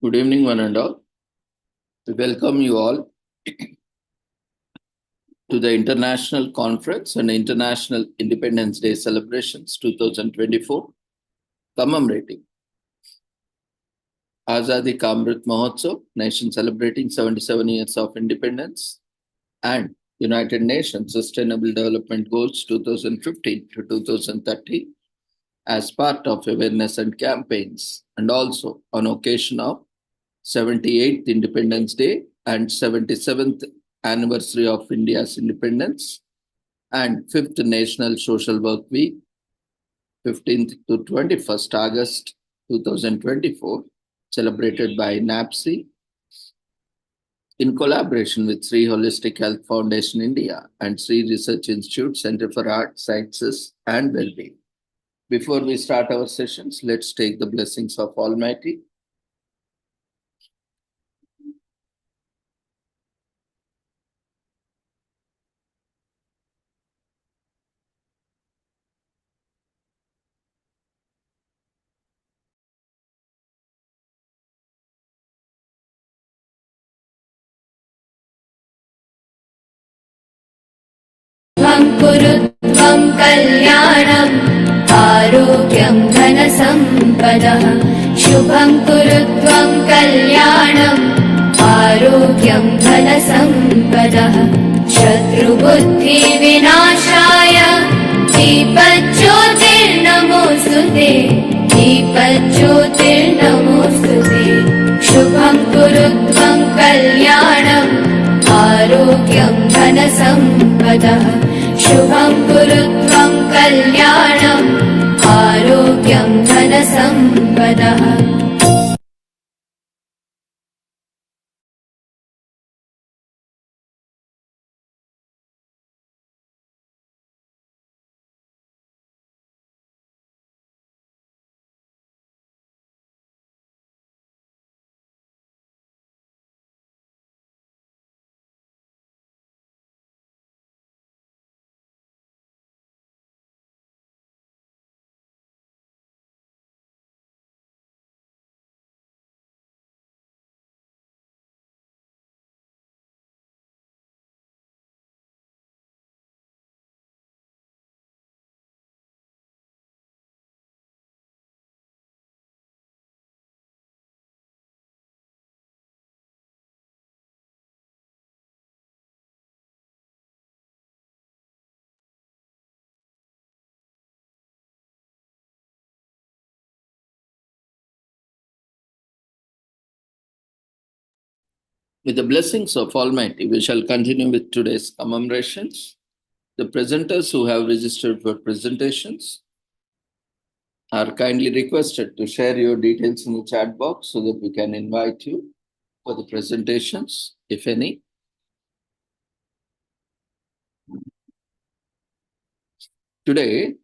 Good evening, one and all. We welcome you all to the International Conference and International Independence Day celebrations 2024, commemorating Azadi Ka Amrit Mahotsav, nation celebrating 77 years of independence, and United Nations Sustainable Development Goals 2015 to 2030 as part of awareness and campaigns, and also on occasion of 78th Independence Day and 77th anniversary of India's independence and 5th National Social Work Week, 15th to 21st August 2024, celebrated by NAPSI in collaboration with Sri Holistic Health Foundation India and Sri Research Institute Center for Art, Sciences and Wellbeing. Before we start our sessions, let's take the blessings of Almighty. कुरुत्वं कल्याणम् आरोग्यं धनसम्पदः शुभं कुरुत्वं कल्याणम् आरोग्यं धनसम्पदः शत्रुबुद्धिविनाशाय दीपज्योतिर्नमोऽस्तुते दीपज्योतिर्नमोऽस्तुते शुभं कुरुत्वं कल्याणम् आरोग्यं धनसम्पदः शुभं कुरुत्वं कल्याणम् आरोग्यं धनसम्पदः With the blessings of Almighty, we shall continue with today's commemorations. The presenters who have registered for presentations are kindly requested to share your details in the chat box so that we can invite you for the presentations, if any. Today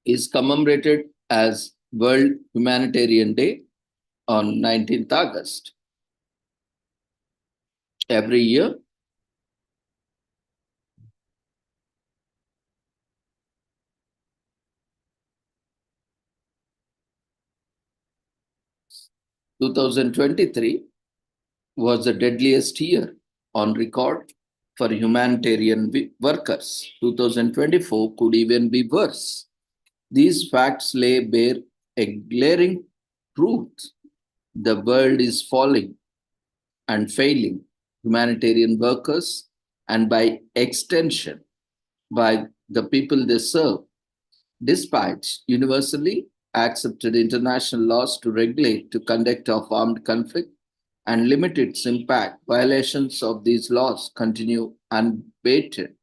is commemorated as World Humanitarian Day on 19th August. Every year, (2023) was the deadliest year on record for humanitarian workers. 2024 could even be worse. These facts lay bare a glaring truth. The world is falling and failing humanitarian workers, and by extension, by the people they serve, despite universally accepted international laws to regulate the conduct of armed conflict and limit its impact. Violations of these laws continue unabated,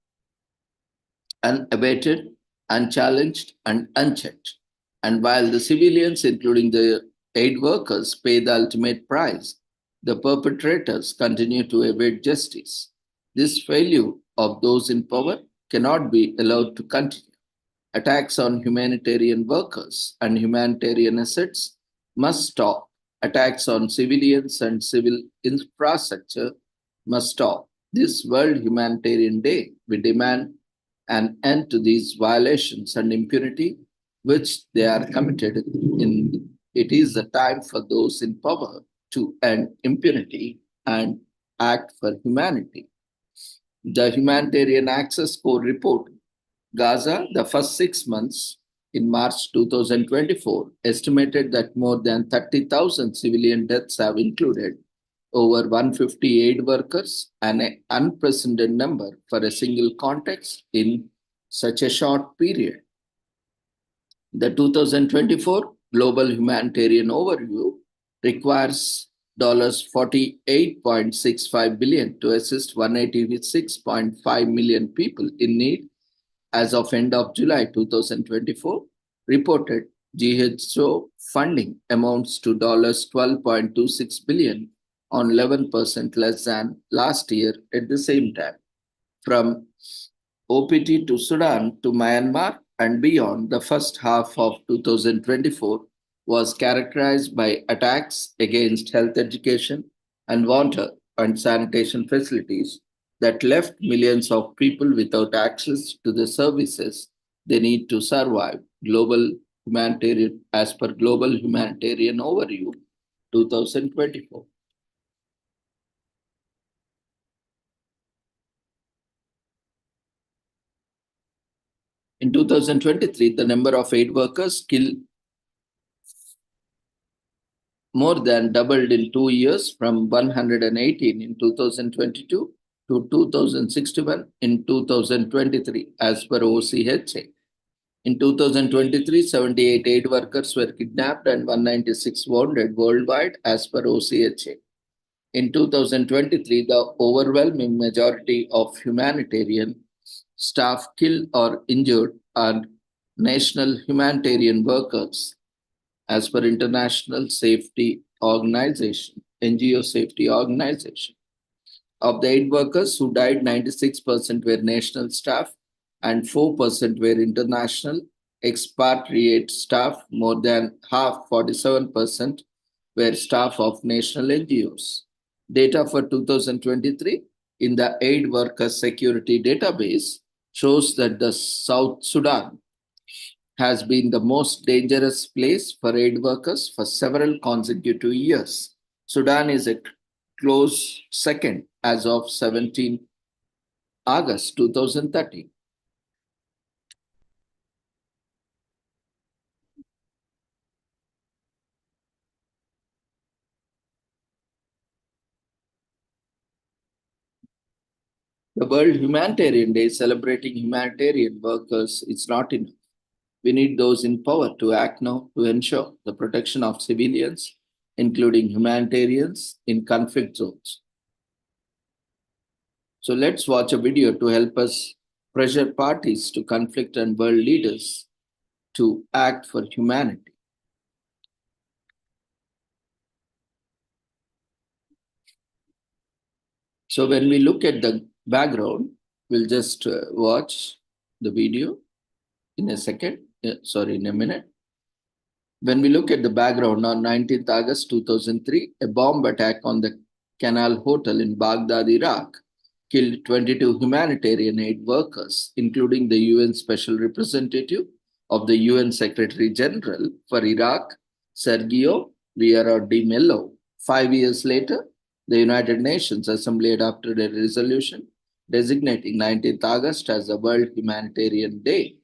unchallenged, and unchecked. And while the civilians, including the aid workers, pay the ultimate price, the perpetrators continue to evade justice. This failure of those in power cannot be allowed to continue. Attacks on humanitarian workers and humanitarian assets must stop. Attacks on civilians and civil infrastructure must stop. This World Humanitarian Day, we demand an end to these violations and impunity which they are committed in. It is the time for those in power to end impunity and act for humanity. The Humanitarian Access Corps report, Gaza, the first 6 months in March 2024, estimated that more than 30,000 civilian deaths have included over 150 aid workers, an unprecedented number for a single context in such a short period. The 2024 Global Humanitarian Overview requires $48.65 billion to assist 186.5 million people in need as of end of July 2024. Reported GHO funding amounts to $12.26 billion, on 11% less than last year at the same time. From OPT to Sudan to Myanmar and beyond, the first half of 2024 was characterized by attacks against health education and water and sanitation facilities that left millions of people without access to the services they need to survive. As per Global Humanitarian Overview 2024. In 2023, the number of aid workers killed more than doubled in 2 years, from 118 in 2022 to 2061 in 2023, as per OCHA. In 2023, 78 aid workers were kidnapped and 196 wounded worldwide, as per OCHA. In 2023, the overwhelming majority of humanitarian staff killed or injured are national humanitarian workers, as per International Safety Organization, NGO Safety Organization. Of the aid workers who died, 96% were national staff and 4% were international expatriate staff. More than half, 47%, were staff of national NGOs. Data for 2023 in the Aid Workers Security Database shows that the South Sudan has been the most dangerous place for aid workers for several consecutive years. Sudan is a close second as of 17 August 2030. The World Humanitarian Day celebrating humanitarian workers is not enough. We need those in power to act now to ensure the protection of civilians, including humanitarians in conflict zones. So let's watch a video to help us pressure parties to conflict and world leaders to act for humanity. So when we look at the background, we'll just watch the video in a second. In a minute. When we look at the background, on 19th August 2003, a bomb attack on the Canal Hotel in Baghdad, Iraq, killed 22 humanitarian aid workers, including the UN Special Representative of the UN Secretary General for Iraq, Sergio Vieira de Mello. 5 years later, the United Nations Assembly adopted a resolution designating 19th August as the World Humanitarian Day,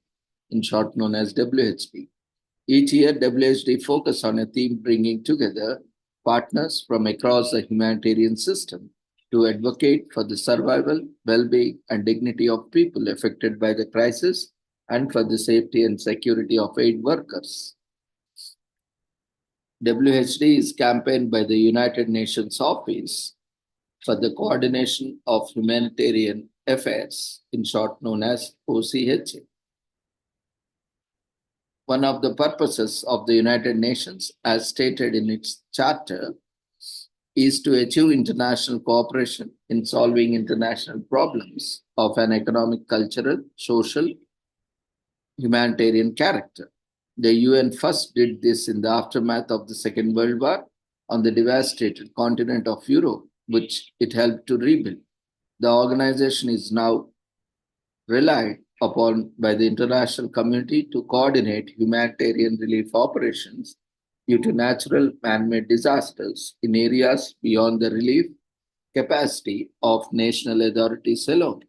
in short known as WHD. Each year, WHD focuses on a theme bringing together partners from across the humanitarian system to advocate for the survival, well-being, and dignity of people affected by the crisis and for the safety and security of aid workers. WHD is campaigned by the United Nations Office for the Coordination of Humanitarian Affairs, in short known as OCHA. One of the purposes of the United Nations, as stated in its charter, is to achieve international cooperation in solving international problems of an economic, cultural, social, humanitarian character. The UN first did this in the aftermath of the Second World War on the devastated continent of Europe, which it helped to rebuild. The organization is now relied upon by the international community to coordinate humanitarian relief operations due to natural man-made disasters in areas beyond the relief capacity of national authorities alone.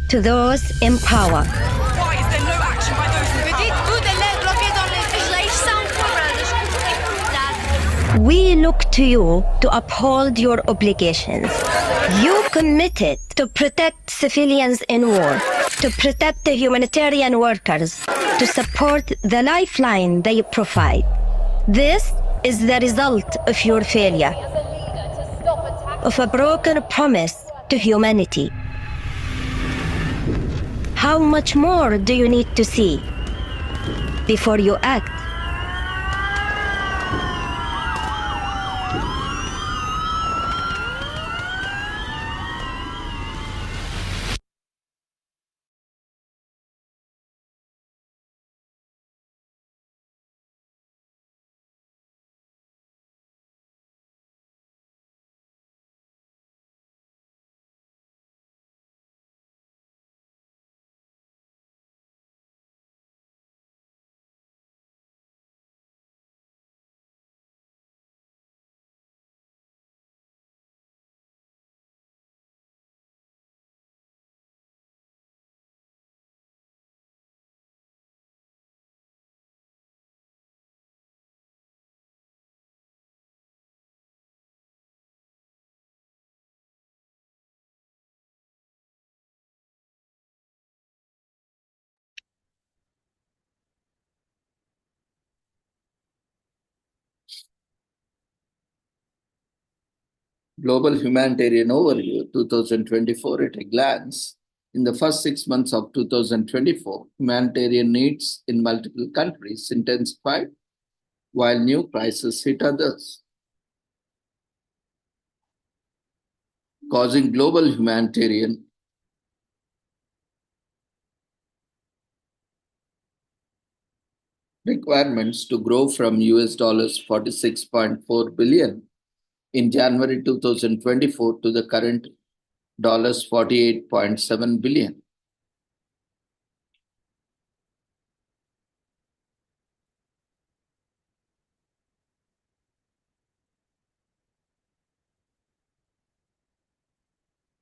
To those in power, Why is there no action by those in Me power? dites-vous de l'aide bloquée dans les... Leis são cobradas. Cuidado. We look to you to uphold your obligations. You committed to protect civilians in war, to protect the humanitarian workers, to support the lifeline they provide. This is the result of your failure, of a broken promise to humanity. How much more do you need to see before you act? Global Humanitarian Overview 2024 at a glance. In the first 6 months of 2024, humanitarian needs in multiple countries intensified while new crises hit others, causing global humanitarian requirements to grow from US dollars 46.4 billion in January 2024 to the current dollars 48.7 billion.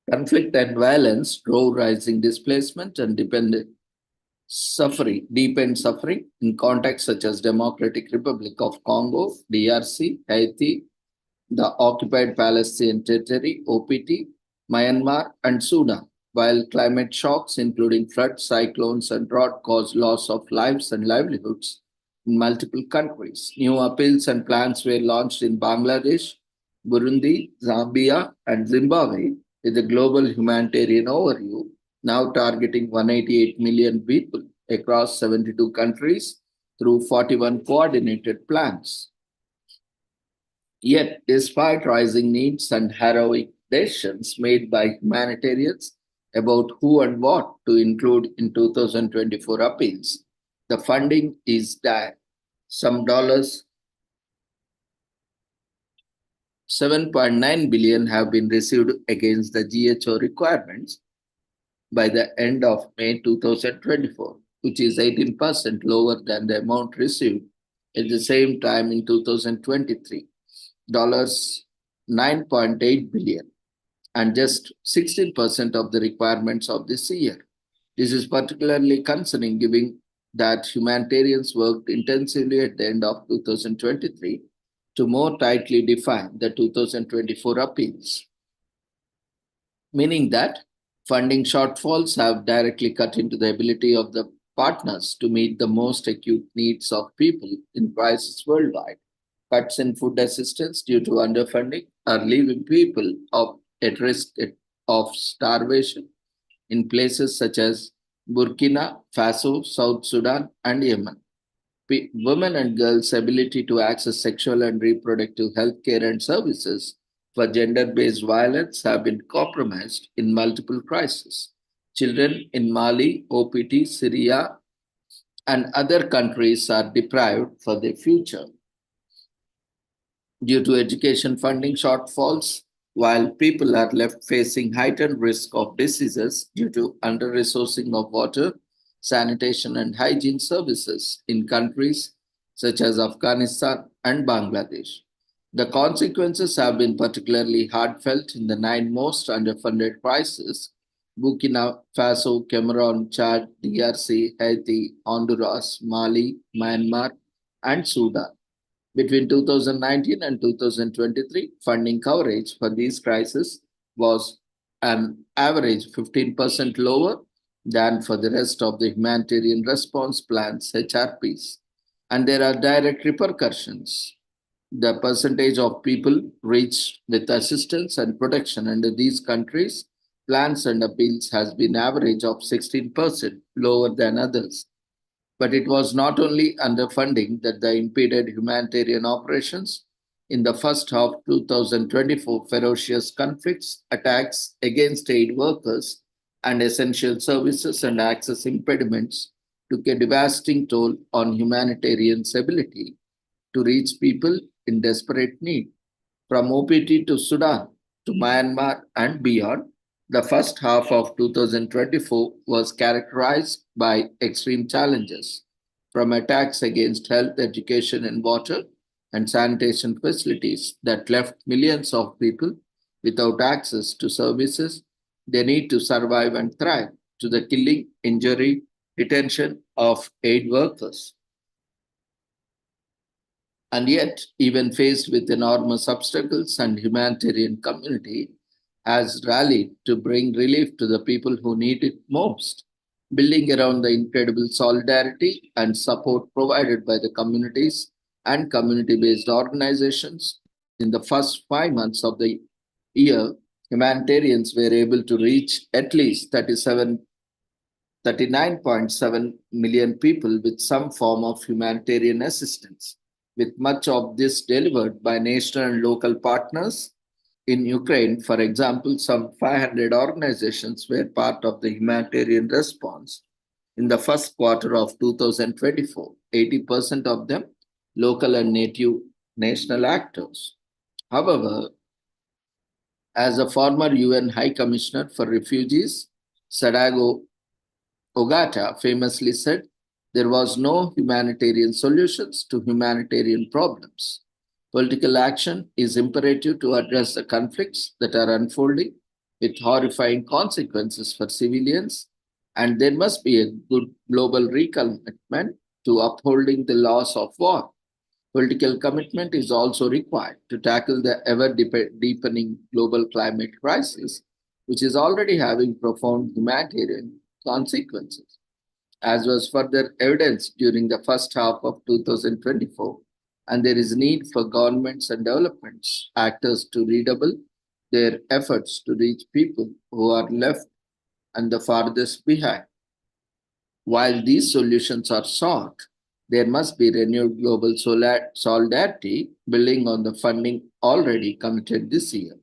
Conflict and violence drove rising displacement and deepened suffering in contexts such as Democratic Republic of Congo, DRC, Haiti, the Occupied Palestinian Territory, OPT, Myanmar, and Sudan, while climate shocks, including floods, cyclones, and drought, caused loss of lives and livelihoods in multiple countries. New appeals and plans were launched in Bangladesh, Burundi, Zambia, and Zimbabwe with a global humanitarian overview, now targeting 188 million people across 72 countries through 41 coordinated plans. Yet, despite rising needs and heroic decisions made by humanitarians about who and what to include in 2024 appeals, the funding is that some dollars 7.9 billion have been received against the GHO requirements by the end of May 2024, which is 18% lower than the amount received at the same time in 2023, $9.8 billion, and just 16% of the requirements of this year. This is particularly concerning given that humanitarians worked intensively at the end of 2023 to more tightly define the 2024 appeals, meaning that funding shortfalls have directly cut into the ability of the partners to meet the most acute needs of people in crisis worldwide. Cuts in food assistance due to underfunding are leaving people at risk of starvation in places such as Burkina Faso, South Sudan, and Yemen. Women and girls' ability to access sexual and reproductive health care and services for gender-based violence have been compromised in multiple crises. Children in Mali, OPT, Syria, and other countries are deprived for their future due to education funding shortfalls, while people are left facing heightened risk of diseases due to under-resourcing of water, sanitation, and hygiene services in countries such as Afghanistan and Bangladesh. The consequences have been particularly heartfelt in the 9 most underfunded crises: Burkina Faso, Cameroon, Chad, DRC, Haiti, Honduras, Mali, Myanmar, and Sudan. Between 2019 and 2023, funding coverage for these crises was an average 15% lower than for the rest of the humanitarian response plans, HRPs. And there are direct repercussions. The percentage of people reached with assistance and protection under these countries, plans and appeals has been average of 16% lower than others. But it was not only underfunding that impeded humanitarian operations. In the first half 2024, ferocious conflicts, attacks against aid workers and essential services and access impediments took a devastating toll on humanitarian's ability to reach people in desperate need. From OPT to Sudan to Myanmar and beyond, the first half of 2024 was characterized by extreme challenges, from attacks against health, education, and water and sanitation facilities that left millions of people without access to services they need to survive and thrive, to the killing, injury, detention of aid workers. And yet, even faced with enormous obstacles, and humanitarian community has rallied to bring relief to the people who need it most, building around the incredible solidarity and support provided by the communities and community-based organizations. In the first 5 months of the year, humanitarians were able to reach at least 39.7 million people with some form of humanitarian assistance, with much of this delivered by national and local partners. In Ukraine, for example, some 500 organizations were part of the humanitarian response. In the first quarter of 2024, 80% of them local and native national actors. However, as a former UN High Commissioner for Refugees, Sadago Ogata famously said, there was no humanitarian solutions to humanitarian problems. Political action is imperative to address the conflicts that are unfolding with horrifying consequences for civilians, and there must be a good global recommitment to upholding the laws of war. Political commitment is also required to tackle the ever-deepening global climate crisis, which is already having profound humanitarian consequences, as was further evidenced during the first half of 2024. And there is need for governments and development actors to redouble their efforts to reach people who are left and the farthest behind. While these solutions are sought, there must be renewed global solidarity building on the funding already committed this year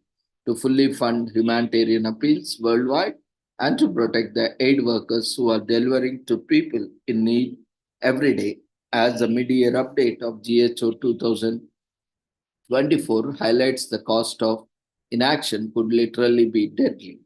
to fully fund humanitarian appeals worldwide and to protect the aid workers who are delivering to people in need every day, as the mid-year update of GHO 2024 highlights. The cost of inaction could literally be deadly.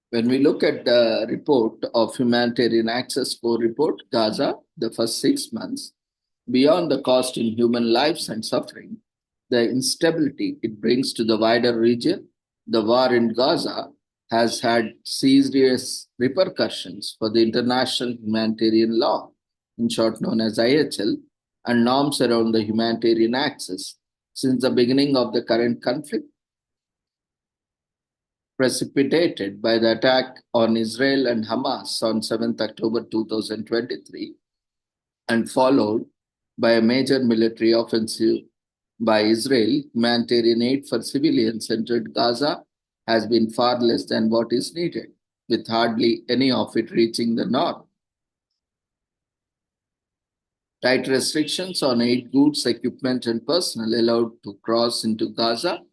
When we look at the report of Humanitarian Access Score Report, Gaza, the first 6 months, beyond the cost in human lives and suffering, the instability it brings to the wider region, the war in Gaza has had serious repercussions for the international humanitarian law, in short known as IHL, and norms around the humanitarian access. Since the beginning of the current conflict, precipitated by the attack on Israel and Hamas on 7th October 2023 and followed by a major military offensive by Israel, humanitarian aid for civilians entered Gaza has been far less than what is needed, with hardly any of it reaching the north. Tight restrictions on aid goods, equipment, and personnel allowed to cross into Gaza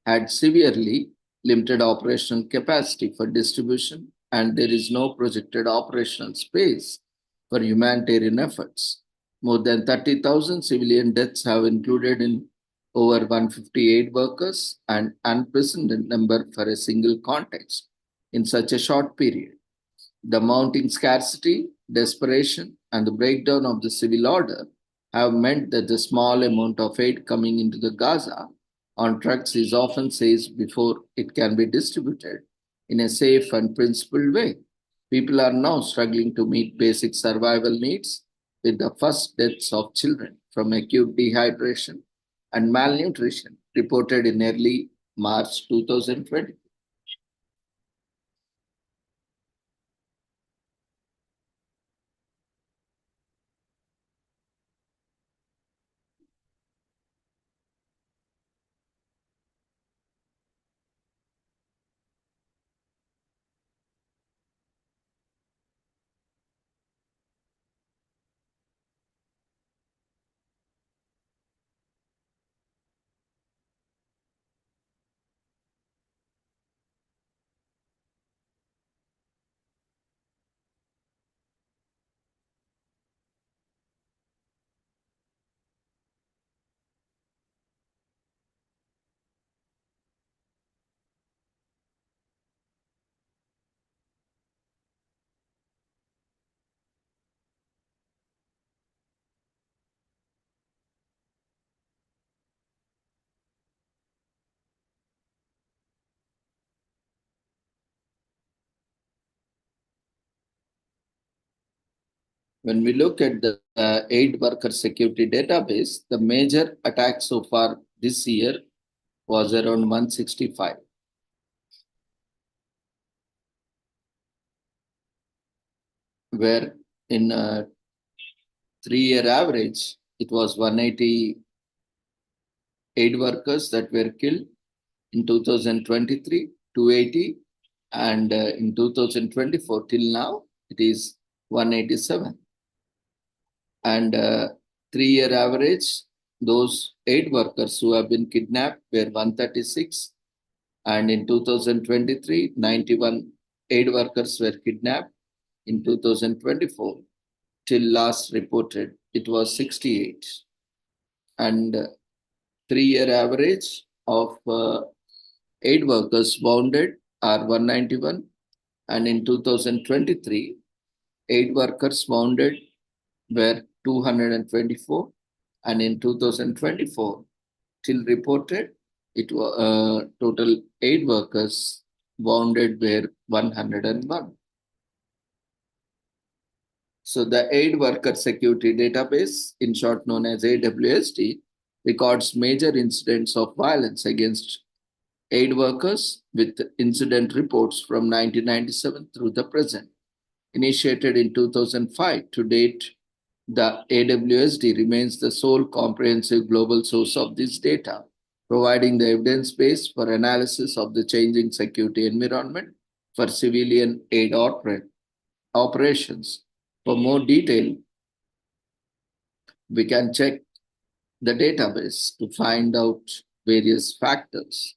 had severely limited operational capacity for distribution, and there is no projected operational space for humanitarian efforts. More than 30,000 civilian deaths have included in over 158 workers, an unprecedented number for a single context in such a short period. The mounting scarcity, desperation, and the breakdown of the civil order have meant that the small amount of aid coming into the Gaza on trucks is often seized before it can be distributed in a safe and principled way. People are now struggling to meet basic survival needs, with the first deaths of children from acute dehydration and malnutrition reported in early March 2020. When we look at the aid worker security database, the major attack so far this year was around 165, where in a 3-year average, it was 180 aid workers that were killed. In 2023, 280, and in 2024 till now, it is 187. And 3-year average, those aid workers who have been kidnapped were 136. And in 2023, 91 aid workers were kidnapped. In 2024, till last reported, it was 68. And 3-year average of aid workers wounded are 191. And in 2023, aid workers wounded were 224. And in 2024, till reported, it was total aid workers wounded were 101. So the Aid Worker Security Database, in short known as AWSD, records major incidents of violence against aid workers with incident reports from 1997 through the present. Initiated in 2005 to date, the AWSD remains the sole comprehensive global source of this data, providing the evidence base for analysis of the changing security environment for civilian aid operations. For more detail, we can check the database to find out various factors.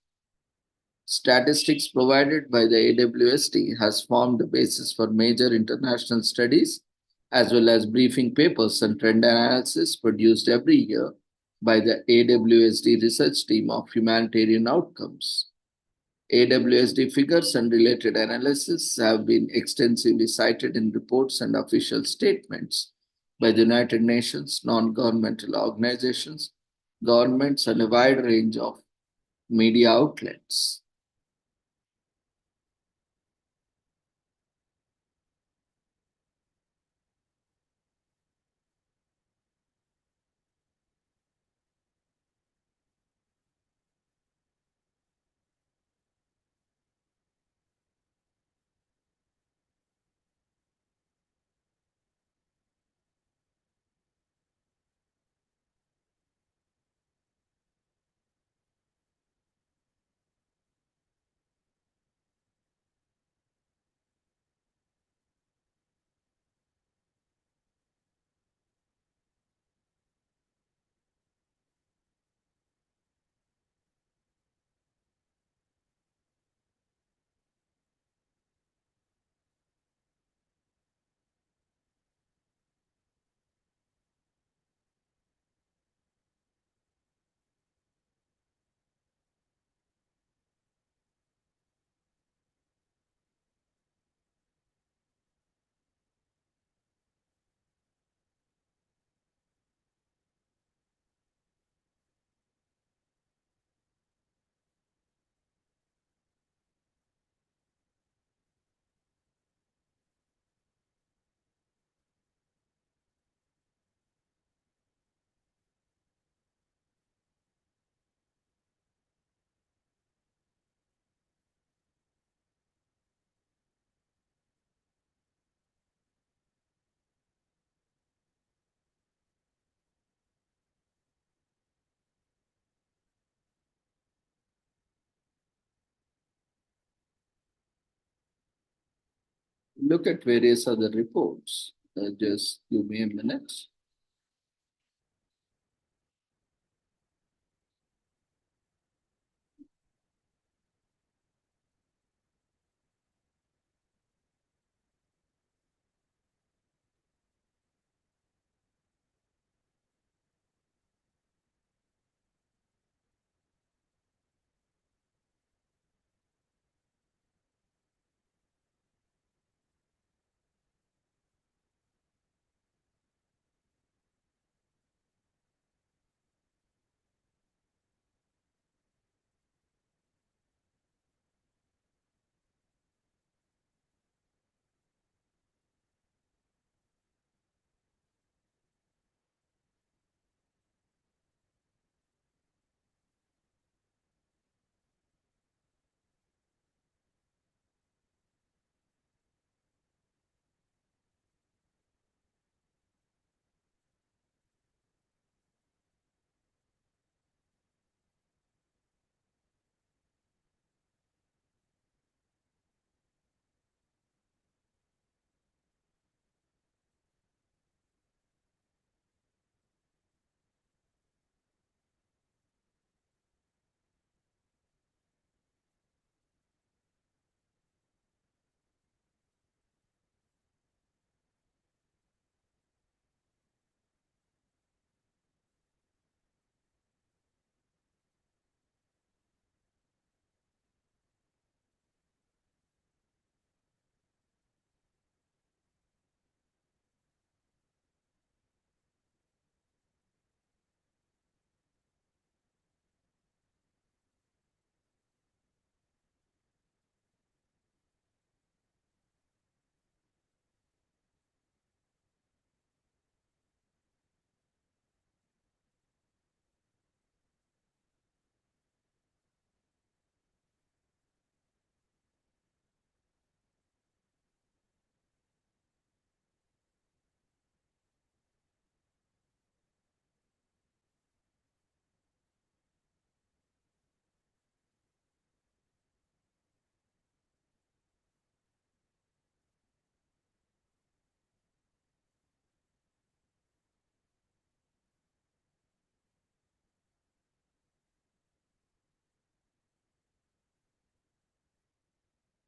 Statistics provided by the AWSD has formed the basis for major international studies as well as briefing papers and trend analysis produced every year by the AWSD research team of humanitarian outcomes. AWSD figures and related analysis have been extensively cited in reports and official statements by the United Nations, non-governmental organizations, governments, and a wide range of media outlets. look at various other reports. Just give me a minute.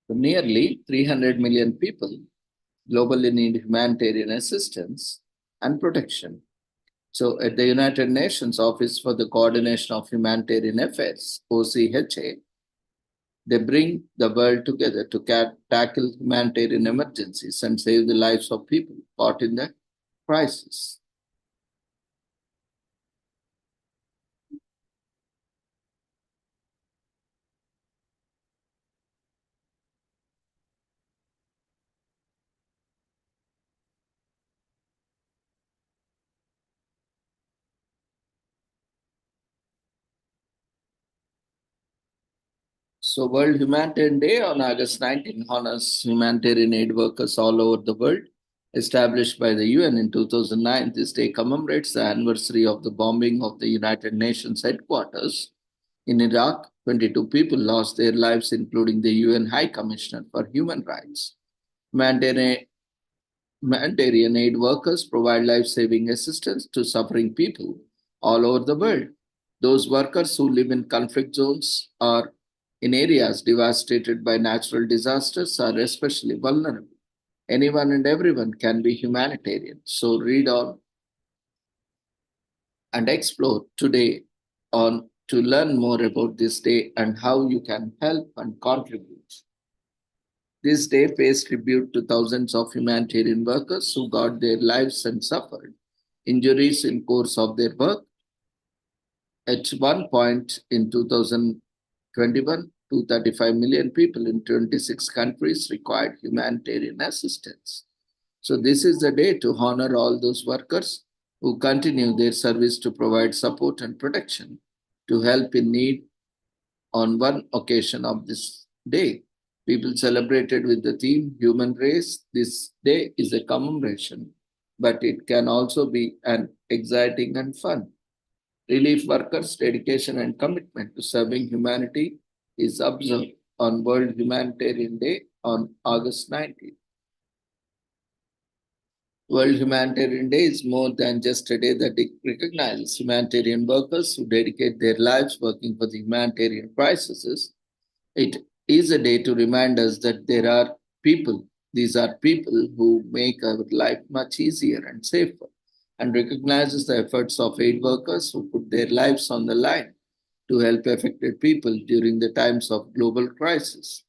Nearly 300 million people globally need humanitarian assistance and protection. So, at the United Nations Office for the Coordination of Humanitarian Affairs, OCHA, they bring the world together to tackle humanitarian emergencies and save the lives of people caught in the crisis. So, World Humanitarian Day on August 19 honors humanitarian aid workers all over the world. Established by the UN in 2009, this day commemorates the anniversary of the bombing of the United Nations headquarters in Iraq. 22 people lost their lives, including the UN High Commissioner for Human Rights. Humanitarian aid workers provide life saving assistance to suffering people all over the world. Those workers who live in conflict zones or in areas devastated by natural disasters are especially vulnerable. Anyone and everyone can be humanitarian. So read on and explore today on to learn more about this day and how you can help and contribute. This day pays tribute to thousands of humanitarian workers who got their lives and suffered injuries in course of their work. At one point in 2021, 235 million people in 26 countries required humanitarian assistance. So this is the day to honor all those workers who continue their service to provide support and protection to help in need. On one occasion of this day, people celebrated with the theme Human Race. This day is a commemoration, but it can also be an exciting and fun. Relief workers' dedication and commitment to serving humanity is observed on World Humanitarian Day on August 19th. World Humanitarian Day is more than just a day that recognizes humanitarian workers who dedicate their lives working for the humanitarian crises. It is a day to remind us that there are people, these are people who make our life much easier and safer, and recognizes the efforts of aid workers who put their lives on the line to help affected people during the times of global crisis.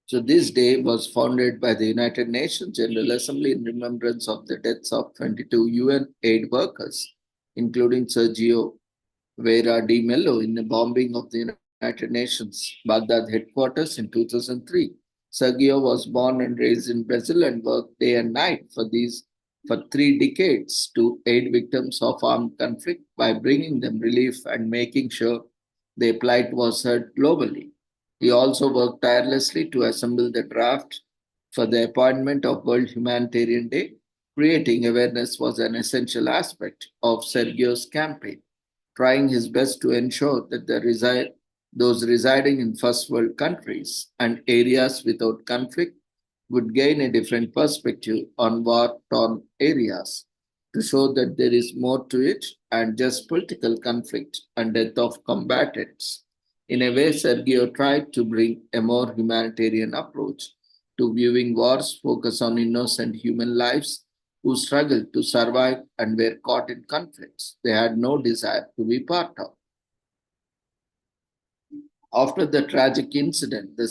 So this day was founded by the United Nations General Assembly in remembrance of the deaths of 22 UN aid workers, including Sergio Vera de Mello in the bombing of the United Nations Baghdad headquarters in 2003. Sergio was born and raised in Brazil and worked day and night for 3 decades to aid victims of armed conflict by bringing them relief and making sure their plight was heard globally. He also worked tirelessly to assemble the draft for the appointment of World Humanitarian Day. Creating awareness was an essential aspect of Sergio's campaign, trying his best to ensure that those residing in first world countries and areas without conflict would gain a different perspective on war torn areas, to show that there is more to it and just political conflict and death of combatants. In a way, Sergio tried to bring a more humanitarian approach to viewing wars, focus on innocent human lives who struggled to survive and were caught in conflicts they had no desire to be part of. After the tragic incident, the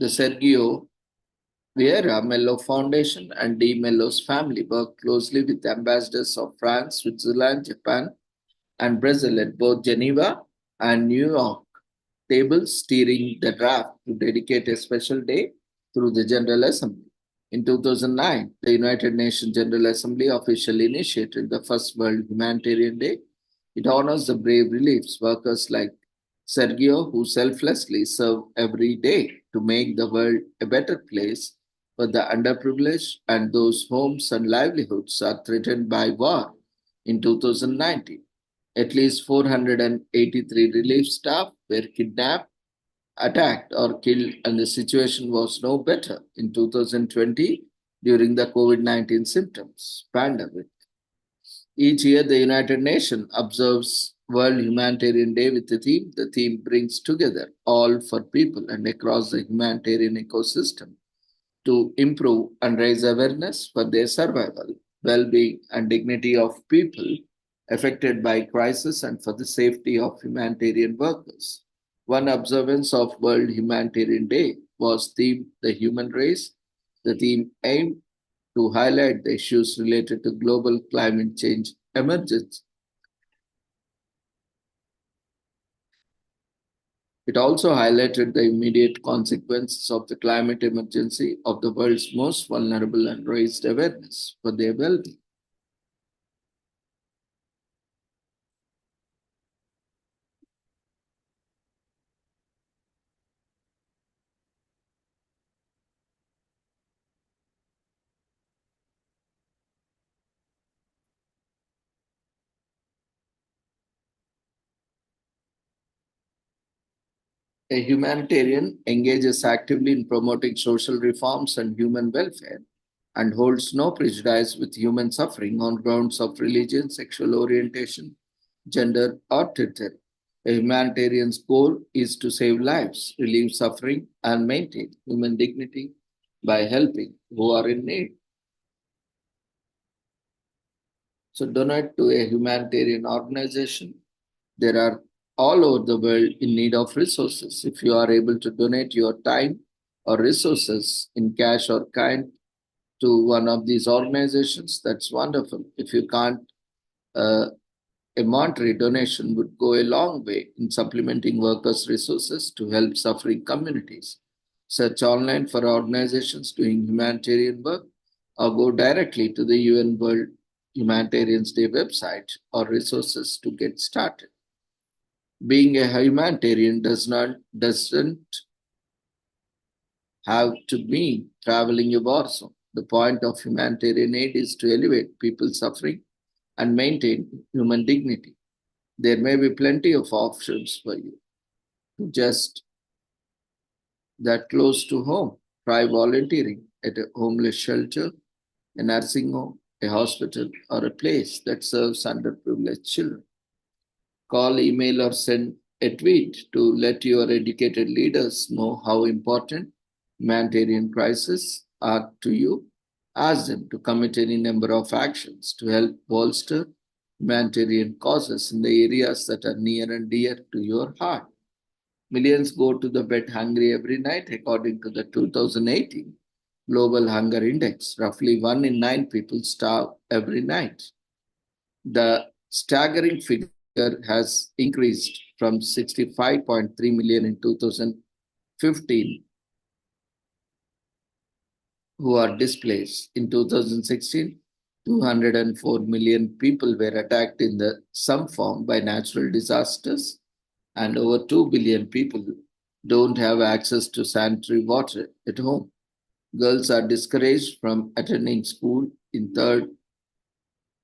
Sergio Vieira Mello Foundation and De Mello's family worked closely with ambassadors of France, Switzerland, Japan, and Brazil at both Geneva and New York tables, steering the draft to dedicate a special day through the General Assembly. In 2009, the United Nations General Assembly officially initiated the first World Humanitarian Day. It honors the brave relief workers like Sergio who selflessly serve every day to make the world a better place for the underprivileged and those homes and livelihoods are threatened by war. In 2019, at least 483 relief staff were kidnapped, attacked, or killed, and the situation was no better in 2020 during the COVID-19 symptoms pandemic. Each year, the United Nations observes World Humanitarian Day with a theme. The theme brings together all for people and across the humanitarian ecosystem to improve and raise awareness for their survival, well-being, and dignity of people affected by crisis and for the safety of humanitarian workers. One observance of World Humanitarian Day was themed The Human Race. The theme aimed to highlight the issues related to global climate change emergence. It also highlighted the immediate consequences of the climate emergency of the world's most vulnerable and raised awareness for their well-being. A humanitarian engages actively in promoting social reforms and human welfare and holds no prejudice with human suffering on grounds of religion, sexual orientation, gender, or territory. A humanitarian's goal is to save lives, relieve suffering, and maintain human dignity by helping who are in need. So donate to a humanitarian organization. There are all over the world in need of resources. If you are able to donate your time or resources in cash or kind to one of these organizations, that's wonderful. If you can't, a monetary donation would go a long way in supplementing workers' resources to help suffering communities. Search online for organizations doing humanitarian work or go directly to the UN World Humanitarian Day website or resources to get started. Being a humanitarian doesn't have to mean traveling a war zone. The point of humanitarian aid is to elevate people's suffering and maintain human dignity. There may be plenty of options for you to just that close to home. Try volunteering at a homeless shelter, a nursing home, a hospital, or a place that serves underprivileged children. Call, email, or send a tweet to let your educated leaders know how important humanitarian crises are to you. Ask them to commit any number of actions to help bolster humanitarian causes in the areas that are near and dear to your heart. Millions go to the bed hungry every night, according to the 2018 Global Hunger Index. Roughly 1 in 9 people starve every night. The staggering figure has increased from 65.3 million in 2015 who are displaced. In 2016, 204 million people were attacked in some form by natural disasters, and over 2 billion people don't have access to sanitary water at home. Girls are discouraged from attending school in third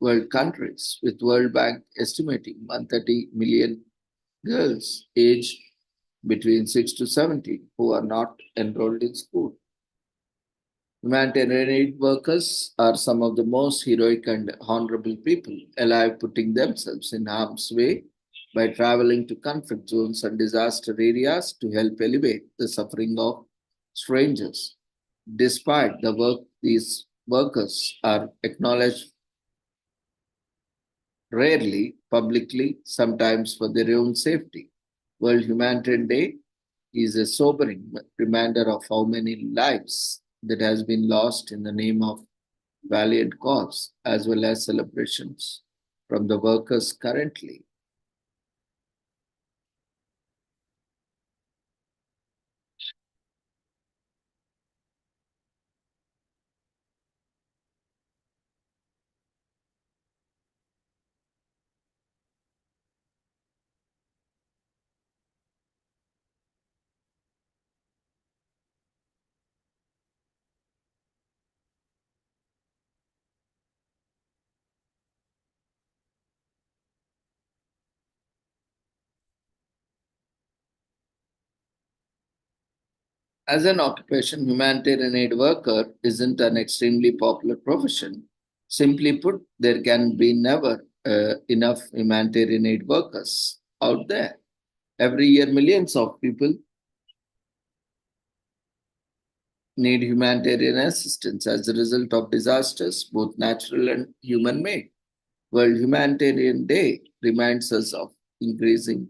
world countries, with World Bank estimating 130 million girls aged between 6 to 17 who are not enrolled in school. Humanitarian aid workers are some of the most heroic and honorable people alive, putting themselves in harm's way by traveling to conflict zones and disaster areas to help alleviate the suffering of strangers. Despite the work, these workers are acknowledged rarely publicly, sometimes for their own safety. World Humanitarian Day is a sobering reminder of how many lives that has been lost in the name of valiant cause, as well as celebrations from the workers currently. As an occupation, humanitarian aid worker isn't an extremely popular profession. Simply put, there can be never enough humanitarian aid workers out there. Every year, millions of people need humanitarian assistance as a result of disasters, both natural and human made. World Humanitarian Day reminds us of increasing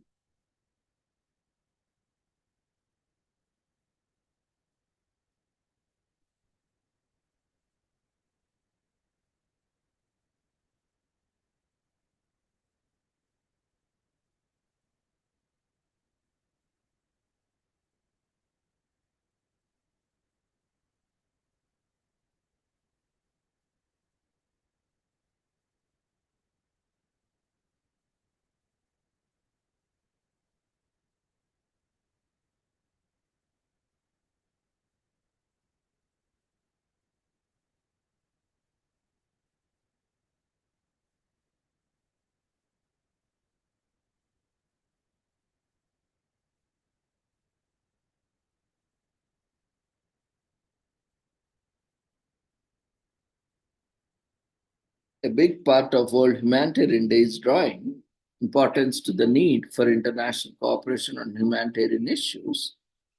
a big part of World Humanitarian Day is drawing importance to the need for international cooperation on humanitarian issues.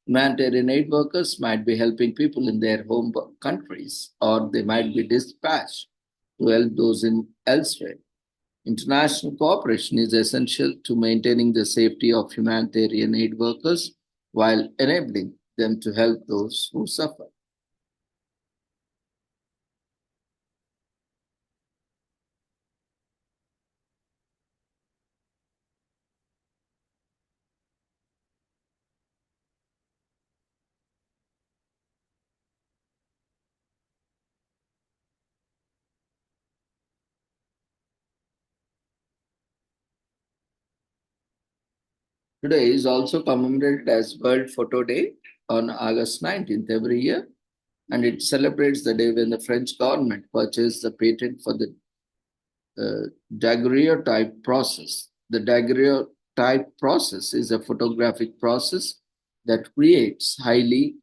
Humanitarian aid workers might be helping people in their home countries, or they might be dispatched to help those in elsewhere. International cooperation is essential to maintaining the safety of humanitarian aid workers while enabling them to help those who suffer. Today is also commemorated as World Photo Day on August 19th every year, and it celebrates the day when the French government purchased the patent for the daguerreotype process. The daguerreotype process is a photographic process that creates highly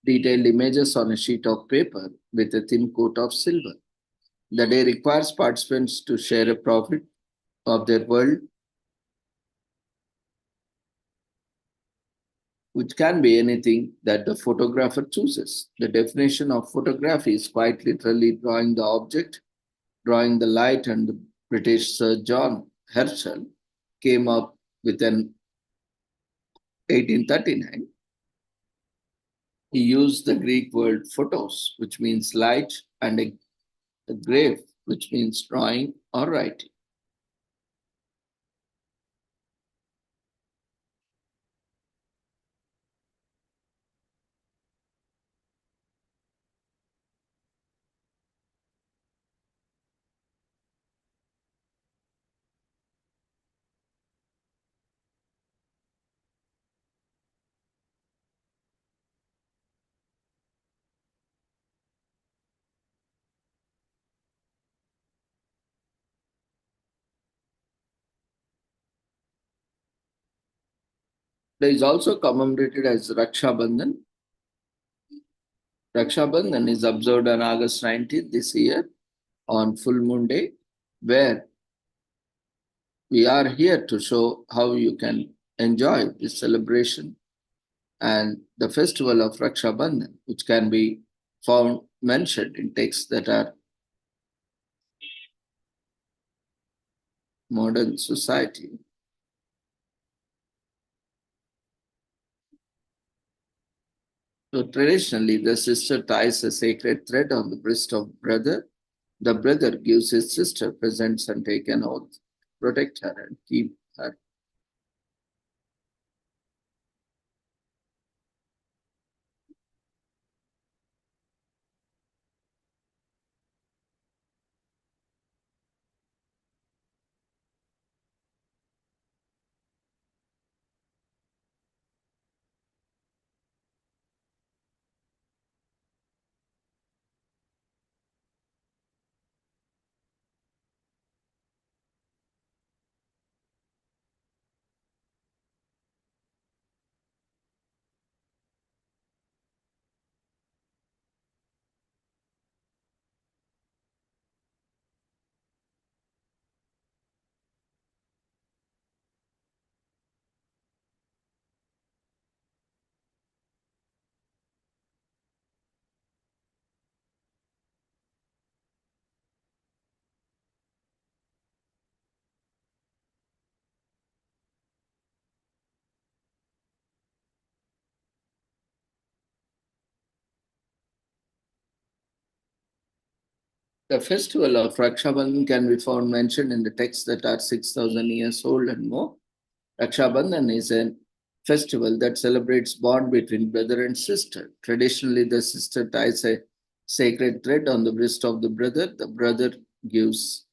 detailed images on a sheet of paper with a thin coat of silver. The day requires participants to share a profit of their world, which can be anything that the photographer chooses. The definition of photography is quite literally drawing the object, drawing the light, and the British Sir John Herschel came up with an 1839. He used the Greek word photos, which means light, and a graph, which means drawing or writing. There is also commemorated as Raksha Bandhan. Raksha Bandhan is observed on August 19th this year on Full Moon Day, where we are here to show how you can enjoy this celebration and the festival of Raksha Bandhan, which can be found mentioned in texts that are modern society. So traditionally, the sister ties a sacred thread on the breast of brother. The brother gives his sister presents and take an oath to protect her and keep her. The festival of Raksha Bandhan can be found mentioned in the texts that are 6,000 years old and more. Raksha Bandhan is a festival that celebrates bond between brother and sister. Traditionally, the sister ties a sacred thread on the wrist of the brother. The brother gives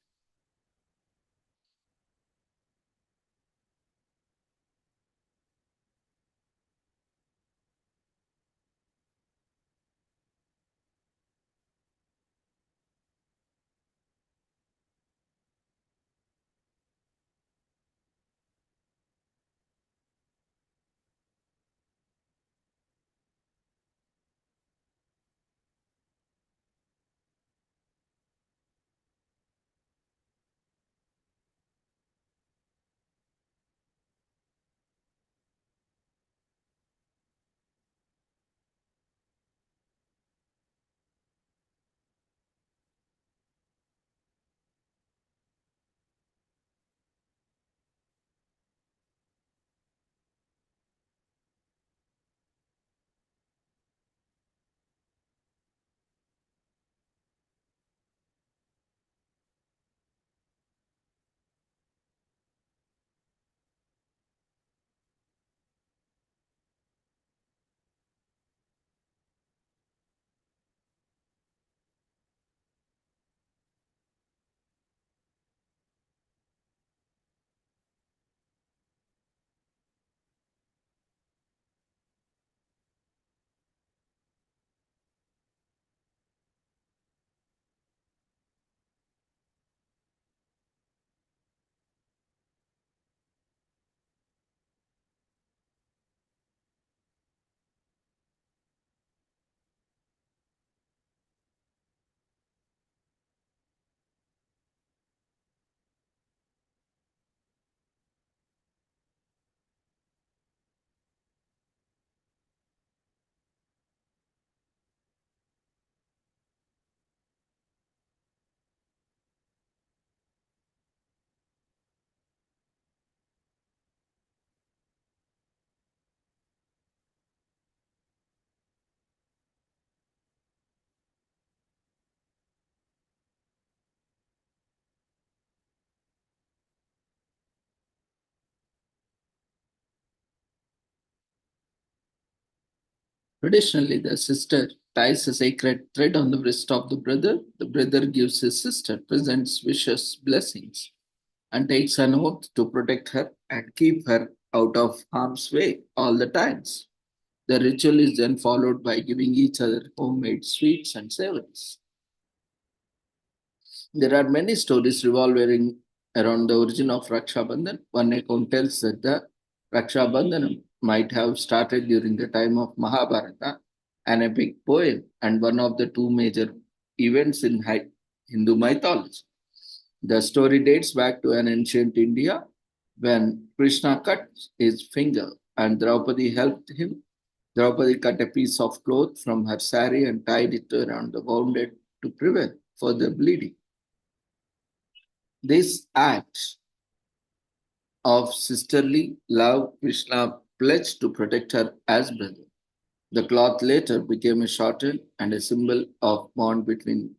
Traditionally, the sister ties a sacred thread on the wrist of the brother gives his sister presents, wishes, blessings, and takes an oath to protect her and keep her out of harm's way all the times. The ritual is then followed by giving each other homemade sweets and savories. There are many stories revolving around the origin of Raksha Bandhan. One account tells that the Raksha Bandhanam might have started during the time of Mahabharata, an epic poem and one of the two major events in Hindu mythology. The story dates back to an ancient India when Krishna cut his finger and Draupadi helped him. Draupadi cut a piece of cloth from her sari and tied it around the wounded to prevent further bleeding. This act of sisterly love, Krishna pledged to protect her as brother. The cloth later became a shortened and a symbol of bond between.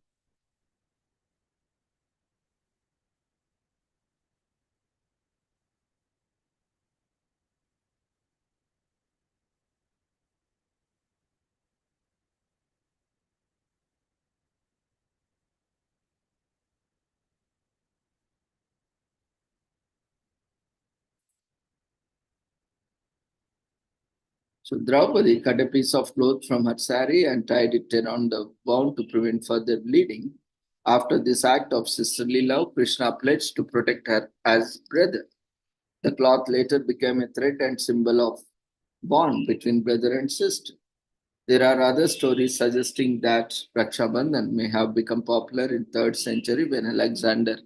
So Draupadi cut a piece of cloth from her sari and tied it around the wound to prevent further bleeding. After this act of sisterly love, Krishna pledged to protect her as brother. The cloth later became a thread and symbol of bond between brother and sister. There are other stories suggesting that Raksha Bandhan may have become popular in 3rd century when Alexander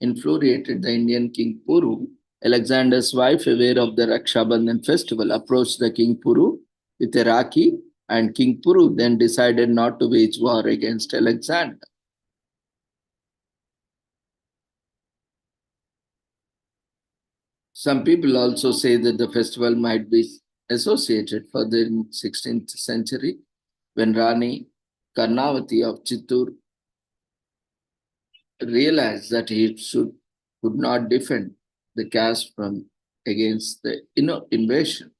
infuriated the Indian king Puru. Alexander's wife, aware of the Raksha Bandhan festival, approached the king Puru with a Rakhi, and King Puru then decided not to wage war against Alexander. Some people also say that the festival might be associated further in 16th century when Rani Karnavati of Chittur realized that he could not defend the caste from against the invasion.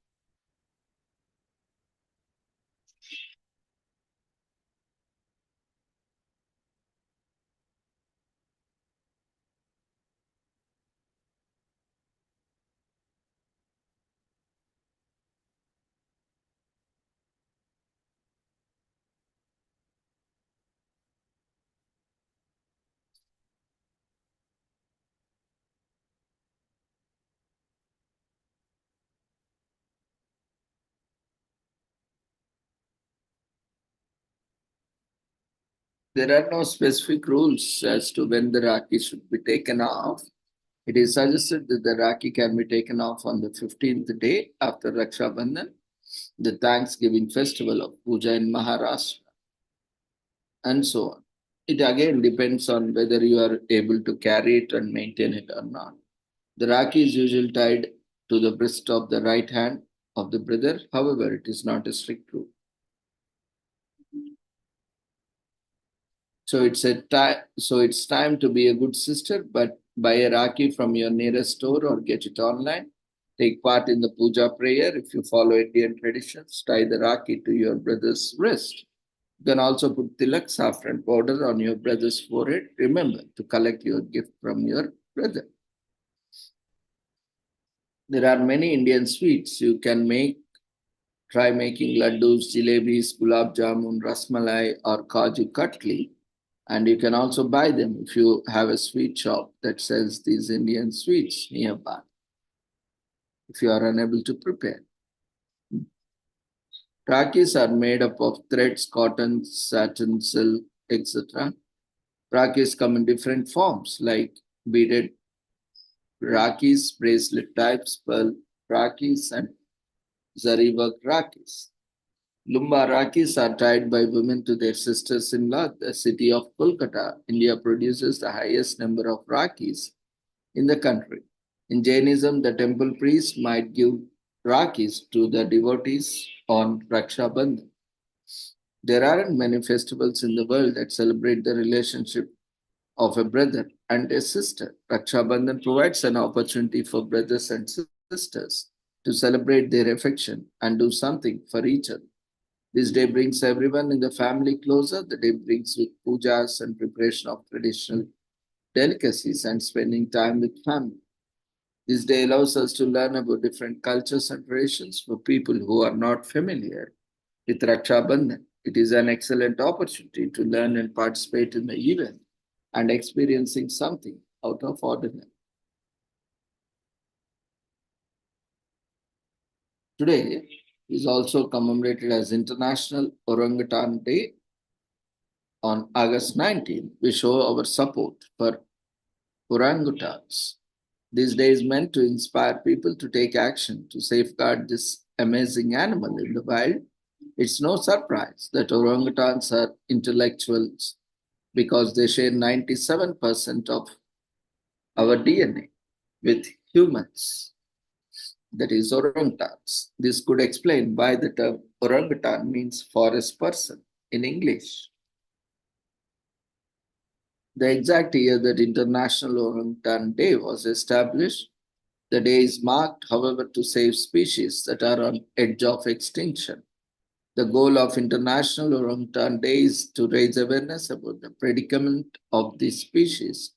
There are no specific rules as to when the Rakhi should be taken off. It is suggested that the Rakhi can be taken off on the 15th day after Raksha Bandhan, the Thanksgiving festival of Puja in Maharashtra, and so on. It again depends on whether you are able to carry it and maintain it or not. The Rakhi is usually tied to the wrist of the right hand of the brother. However, it is not a strict rule. So it's time to be a good sister, but buy a Rakhi from your nearest store or get it online. Take part in the puja prayer. If you follow Indian traditions, tie the Rakhi to your brother's wrist. You can also put tilak, saffron powder on your brother's forehead. Remember to collect your gift from your brother. There are many Indian sweets you can make. Try making laddus, jalebis, gulab jamun, rasmalai, or kaju katli. And you can also buy them if you have a sweet shop that sells these Indian sweets nearby, if you are unable to prepare. Rakhis are made up of threads, cotton, satin, silk, etc. Rakhis come in different forms like beaded Rakhis, bracelet types, pearl Rakhis, and zari work Rakhis. Lumba Rakhis are tied by women to their sisters-in-law. The city of Kolkata, India, produces the highest number of Rakhis in the country. In Jainism, the temple priest might give Rakhis to the devotees on Raksha Bandhan. There aren't many festivals in the world that celebrate the relationship of a brother and a sister. Raksha Bandhan provides an opportunity for brothers and sisters to celebrate their affection and do something for each other. This day brings everyone in the family closer. The day brings with pujas and preparation of traditional delicacies and spending time with family. This day allows us to learn about different cultures and traditions for people who are not familiar with Raksha Bandhan. It is an excellent opportunity to learn and participate in the event and experiencing something out of ordinary. Today is also commemorated as International Orangutan Day on August 19. We show our support for orangutans. This day is meant to inspire people to take action to safeguard this amazing animal in the wild. It's no surprise that orangutans are intellectuals because they share 97% of our DNA with humans, that is, orangutans. This could explain why the term orangutan means forest person in English. The exact year that International Orangutan Day was established, the day is marked, however, to save species that are on edge of extinction. The goal of International Orangutan Day is to raise awareness about the predicament of this species,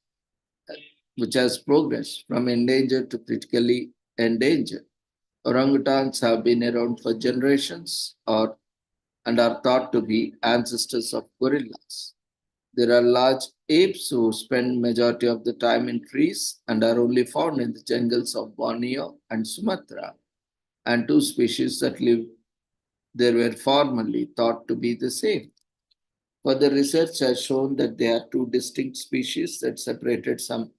which has progressed from endangered to critically endangered. Orangutans have been around for generations and are thought to be ancestors of gorillas. There are large apes who spend majority of the time in trees and are only found in the jungles of Borneo and Sumatra, and two species that live there were formerly thought to be the same. Further research has shown that they are two distinct species that separated some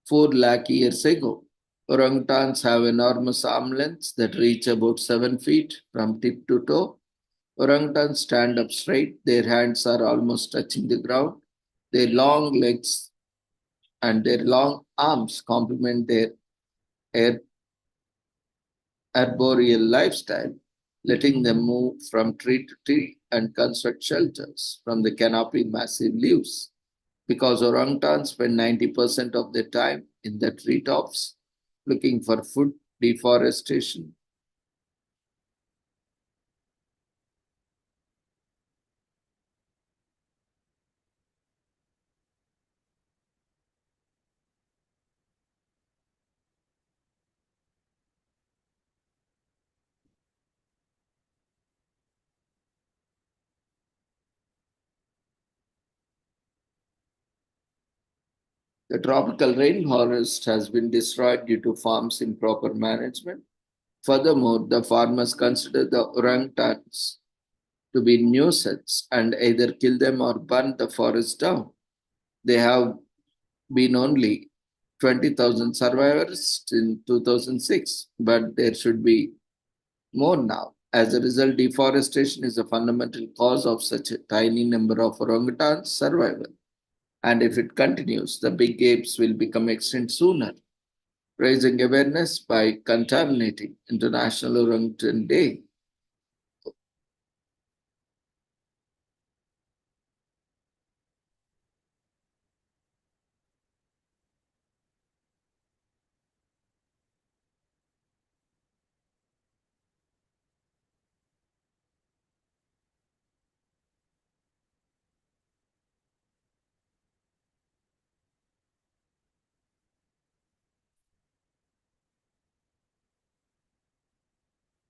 4 lakh years ago. Orangutans have enormous arm lengths that reach about 7 feet from tip to toe. Orangutans stand up straight, their hands are almost touching the ground. Their long legs and their long arms complement their arboreal lifestyle, letting them move from tree to tree and construct shelters from the canopy massive leaves. Because orangutans spend 90% of their time in the treetops looking for food, deforestation, the tropical rainforest has been destroyed due to farms' improper management. Furthermore, the farmers consider the orangutans to be nuisance and either kill them or burn the forest down. They have been only 20,000 survivors in 2006, but there should be more now. As a result, deforestation is a fundamental cause of such a tiny number of orangutans' survival. And if it continues, the big apes will become extinct sooner. Raising awareness by contaminating International Orangutan Day.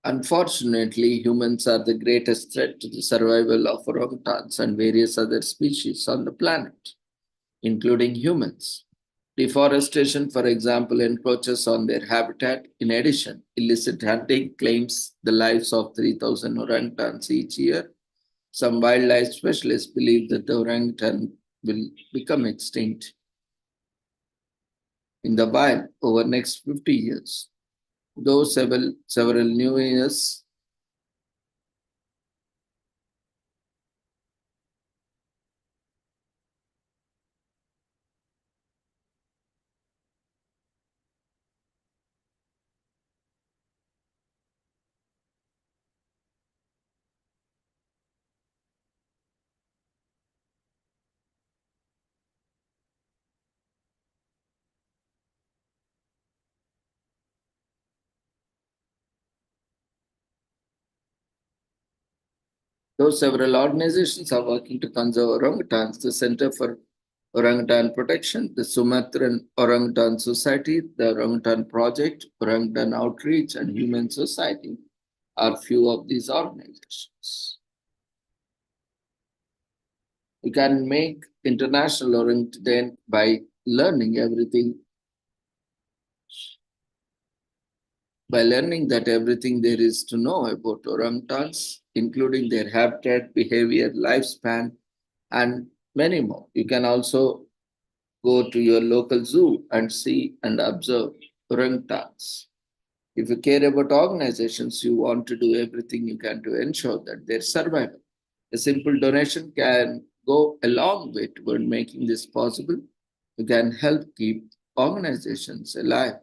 Unfortunately, humans are the greatest threat to the survival of orangutans and various other species on the planet, including humans. Deforestation, for example, encroaches on their habitat. In addition, illicit hunting claims the lives of 3,000 orangutans each year. Some wildlife specialists believe that the orangutan will become extinct in the wild over next 50 years. Though several new years Though several organizations are working to conserve orangutans, the Center for Orangutan Protection, the Sumatran Orangutan Society, the Orangutan Project, Orangutan Outreach, and Human Society are few of these organizations. You can make international orangutan by learning everything, by learning that everything there is to know about orangutans, including their habitat, behavior, lifespan, and many more. You can also go to your local zoo and see and observe orangutans. If you care about organizations, you want to do everything you can to ensure that their survival. A simple donation can go a long way toward making this possible. You can help keep organizations alive.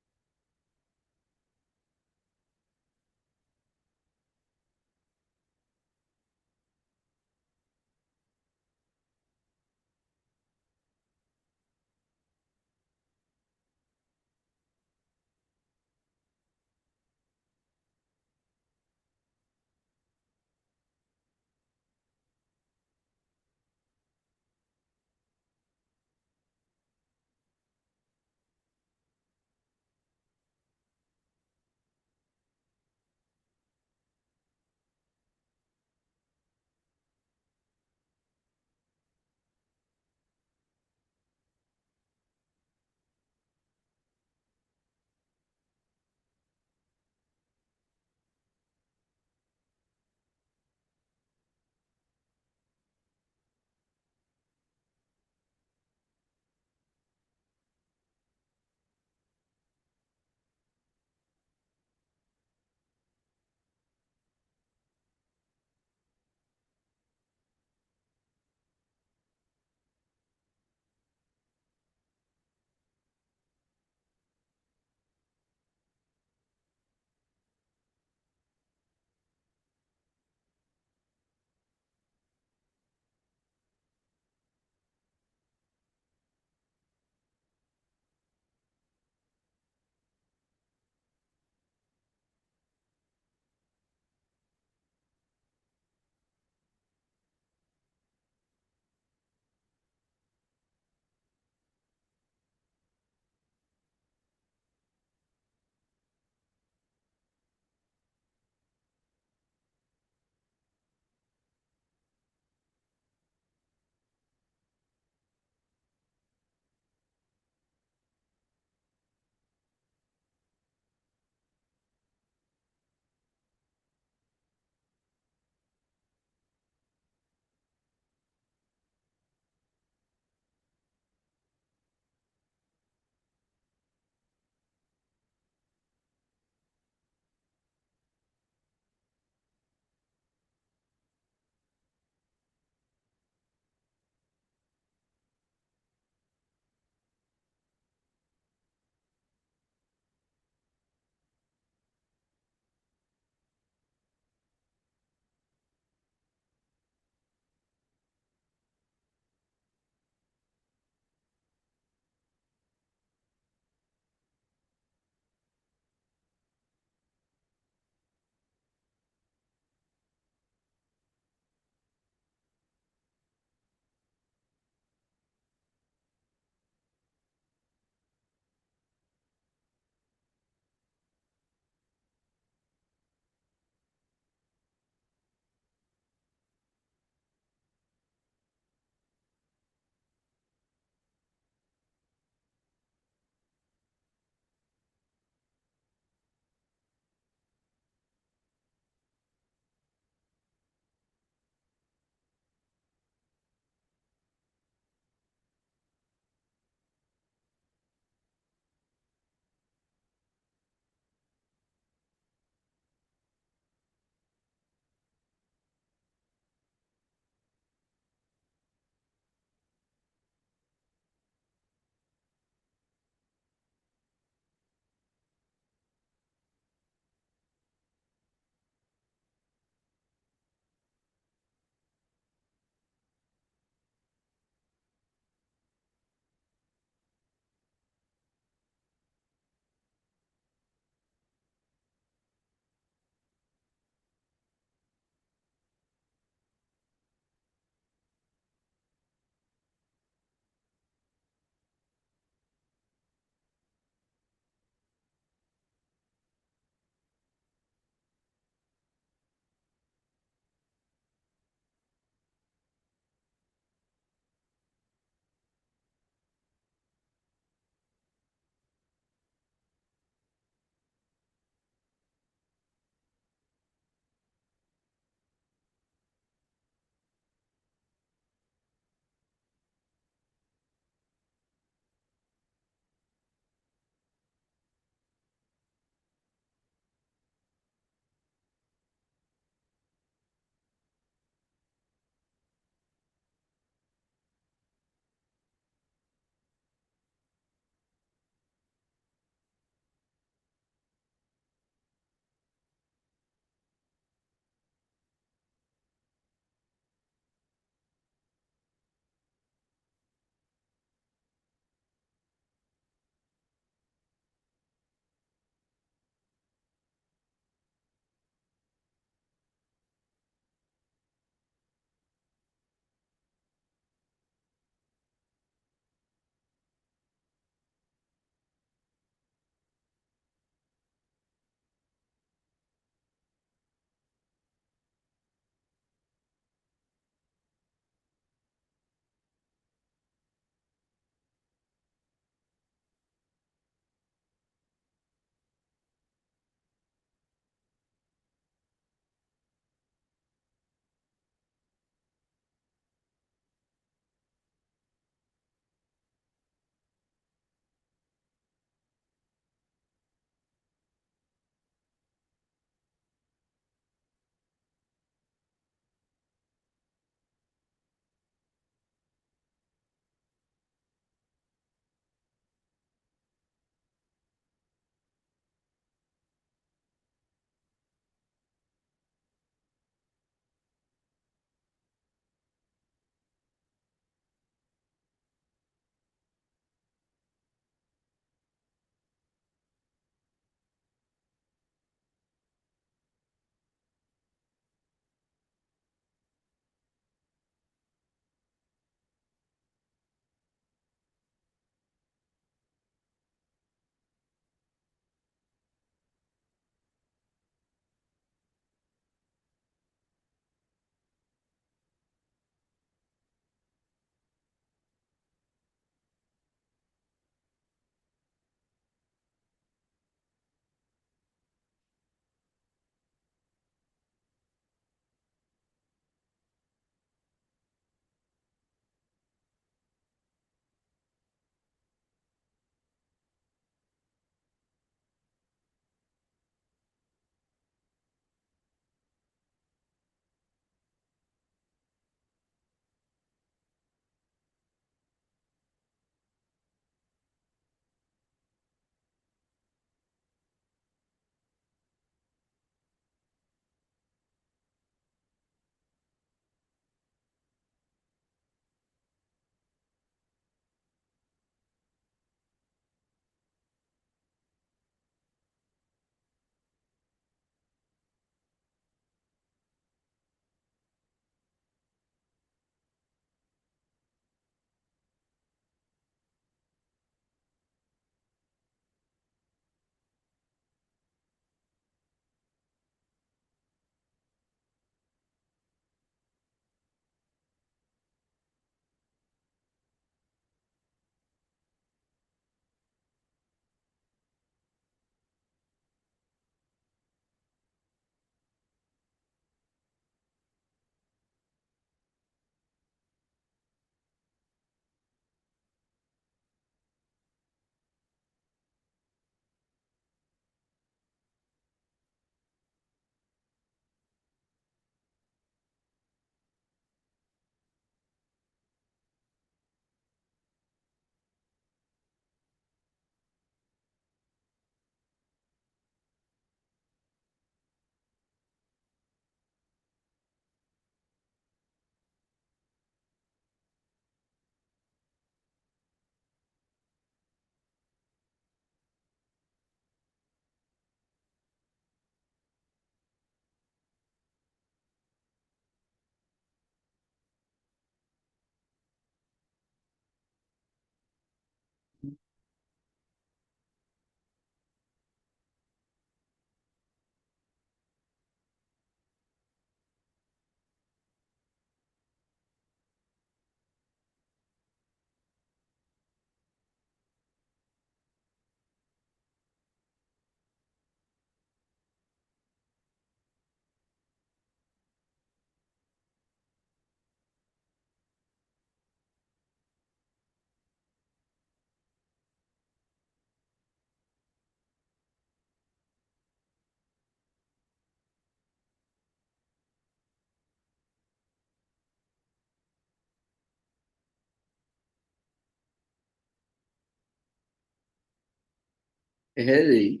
A hairy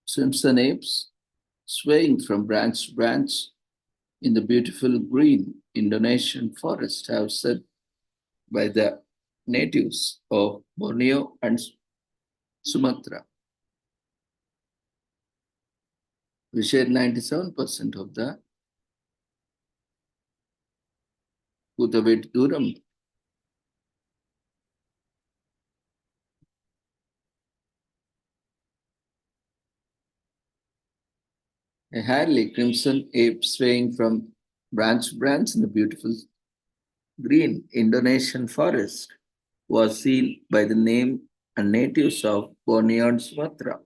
Simpson apes swaying from branch to branch in the beautiful green Indonesian forest have said by the natives of Borneo and Sumatra. We share 97% of the Kutavit Duram. A hairy crimson ape swaying from branch to branch in the beautiful green Indonesian forest was seen by the name and natives of Borneo and Sumatra.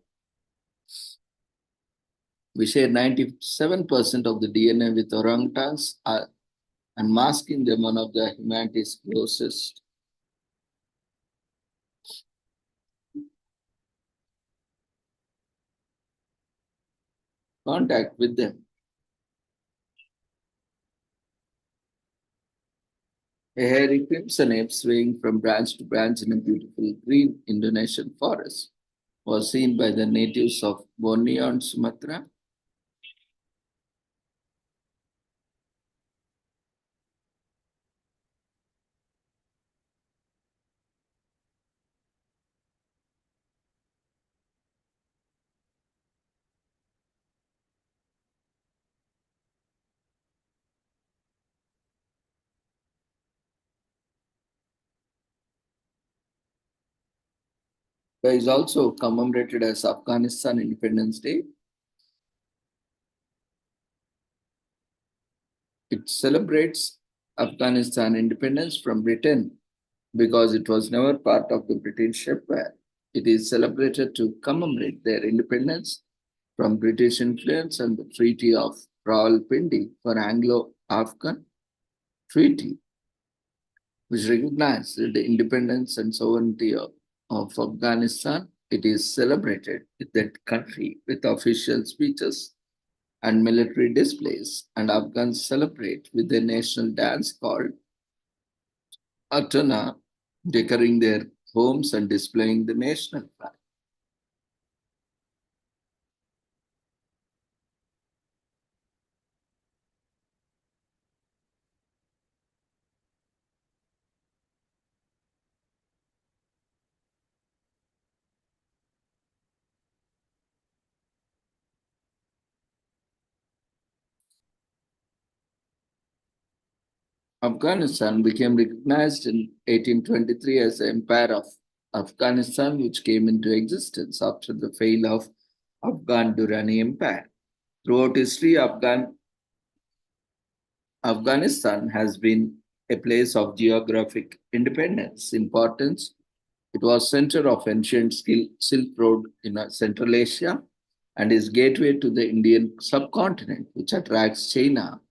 We share 97% of the DNA with orangutans and masking them one of the humanity's closest contact with them. A hairy crimson ape swaying from branch to branch in a beautiful green Indonesian forest was seen by the natives of Borneo and Sumatra. It is also commemorated as Afghanistan Independence Day. It celebrates Afghanistan independence from Britain because it was never part of the British Empire. It is celebrated to commemorate their independence from British influence and the Treaty of Rawalpindi for Anglo-Afghan Treaty, which recognized the independence and sovereignty of Afghanistan. It is celebrated in that country with official speeches and military displays, and Afghans celebrate with a national dance called Atana, decorating their homes and displaying the national flag. Afghanistan became recognized in 1823 as the Empire of Afghanistan, which came into existence after the fall of Afghan Durrani Empire. Throughout history, Afghanistan has been a place of geographic independence, importance. It was center of ancient Silk Road in Central Asia and is gateway to the Indian subcontinent, which attracts China,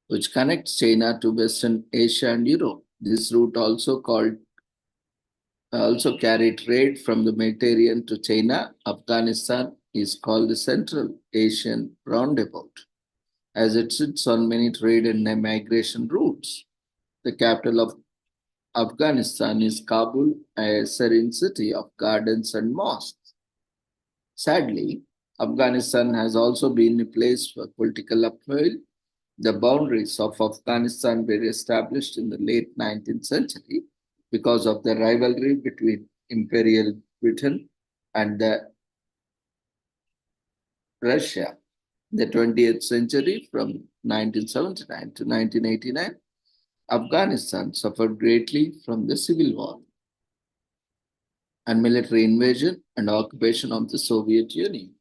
which connects China to Western Asia and Europe. This route also carried trade from the Mediterranean to China. Afghanistan is called the Central Asian Roundabout, as it sits on many trade and migration routes. The capital of Afghanistan is Kabul, a serene city of gardens and mosques. Sadly, Afghanistan has also been a place for political upheaval. The boundaries of Afghanistan were established in the late 19th century because of the rivalry between Imperial Britain and Russia. In the 20th century, from 1979 to 1989, Afghanistan suffered greatly from the civil war and military invasion and occupation of the Soviet Union.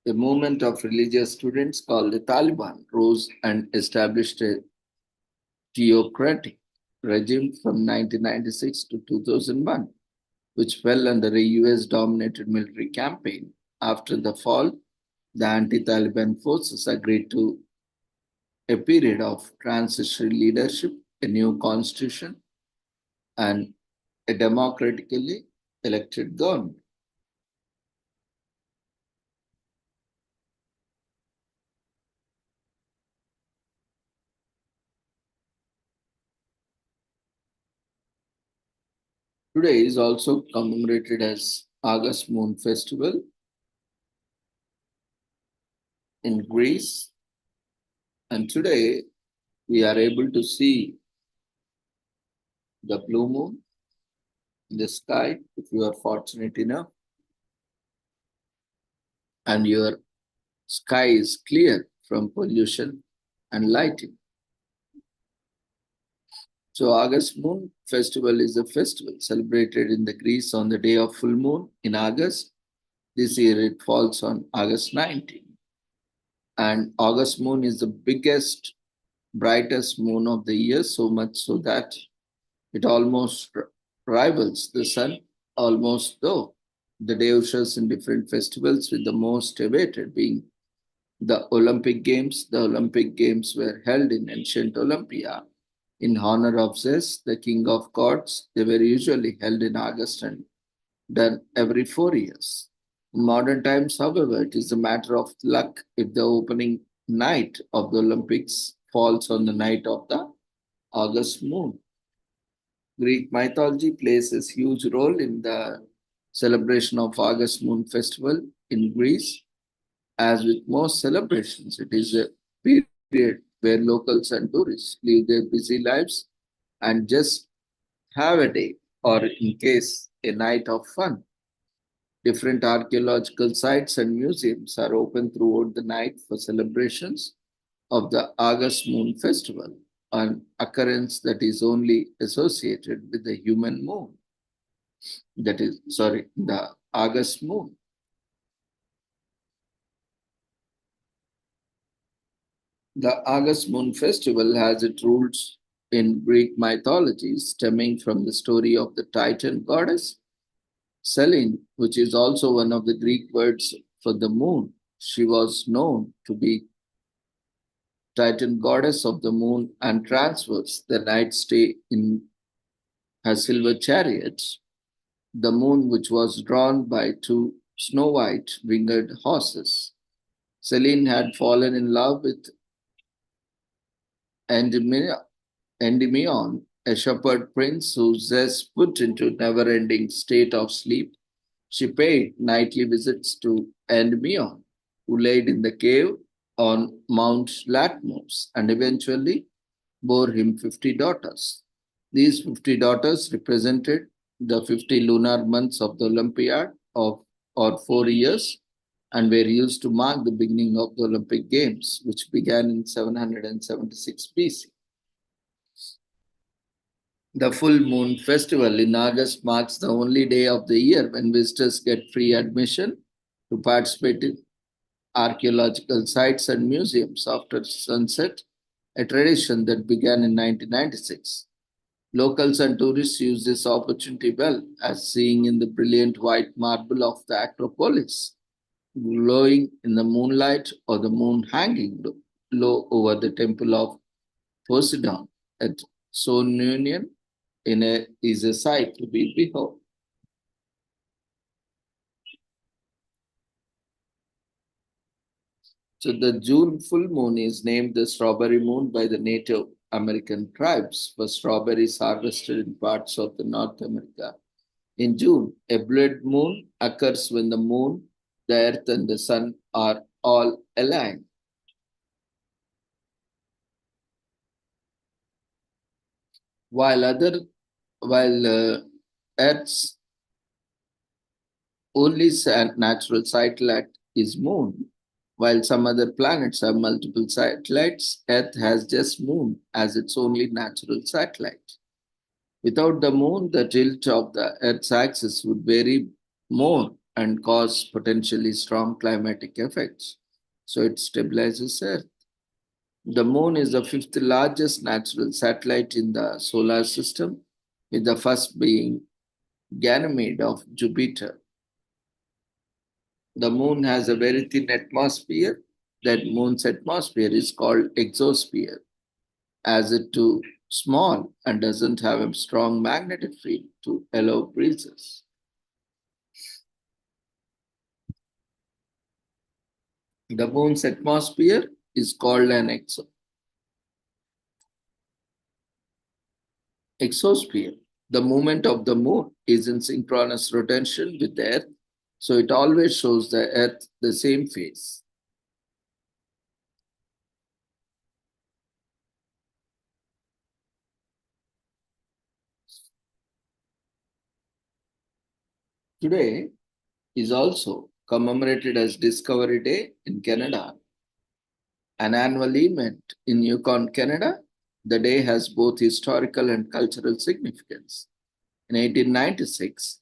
A movement of religious students called the Taliban rose and established a theocratic regime from 1996 to 2001, which fell under a US-dominated military campaign. After the fall, the anti-Taliban forces agreed to a period of transitional leadership, a new constitution, and a democratically elected government. Today is also commemorated as August Moon Festival in Greece. And today we are able to see the blue moon in the sky if you are fortunate enough and your sky is clear from pollution and lighting. So August Moon Festival is a festival celebrated in the Greece on the day of full moon in August. This year it falls on August 19. And August moon is the biggest, brightest moon of the year, so much so that it almost rivals the sun, almost though. The day ushers in different festivals, with the most awaited being the Olympic Games. The Olympic Games were held in ancient Olympia in honor of Zeus, the king of gods. They were usually held in August and done every 4 years. In modern times, however, it is a matter of luck if the opening night of the Olympics falls on the night of the August moon. Greek mythology plays a huge role in the celebration of August Moon Festival in Greece. As with most celebrations, it is a period where locals and tourists live their busy lives and just have a day, or in case, a night of fun. Different archaeological sites and museums are open throughout the night for celebrations of the August Moon Festival, an occurrence that is only associated with the human moon. The August moon. The August Moon Festival has its roots in Greek mythology, stemming from the story of the Titan goddess Selene, which is also one of the Greek words for the moon. She was known to be Titan goddess of the moon and transverse the night stay in her silver chariots. The moon, which was drawn by two snow white winged horses. Selene had fallen in love with Endymion, a shepherd prince who Zeus put into never-ending state of sleep. She paid nightly visits to Endymion, who laid in the cave on Mount Latmos and eventually bore him 50 daughters. These 50 daughters represented the 50 lunar months of the Olympiad or 4 years and were used to mark the beginning of the Olympic Games, which began in 776 BC. The full moon festival in August marks the only day of the year when visitors get free admission to participate in archaeological sites and museums after sunset, a tradition that began in 1996. Locals and tourists use this opportunity well, as seen in the brilliant white marble of the Acropolis, glowing in the moonlight, or the moon hanging low over the temple of Poseidon at Sonunion is a sight to be behold. So the June full moon is named the strawberry moon by the Native American tribes for strawberries harvested in parts of the North America. In June, a blood moon occurs when the moon, the earth, and the sun are all aligned. While Earth's only natural satellite is moon, while some other planets have multiple satellites, Earth has just moon as its only natural satellite. Without the moon, the tilt of the Earth's axis would vary more and cause potentially strong climatic effects. So it stabilizes Earth. The moon is the fifth largest natural satellite in the solar system, with the first being Ganymede of Jupiter. The moon has a very thin atmosphere. That moon's atmosphere is called exosphere, as it too small and doesn't have a strong magnetic field to allow breezes. The moon's atmosphere is called an exosphere. The movement of the moon is in synchronous rotation with the earth, so it always shows the earth the same phase. Today is also commemorated as Discovery Day in Canada, an annual event in Yukon, Canada. The day has both historical and cultural significance. In 1896,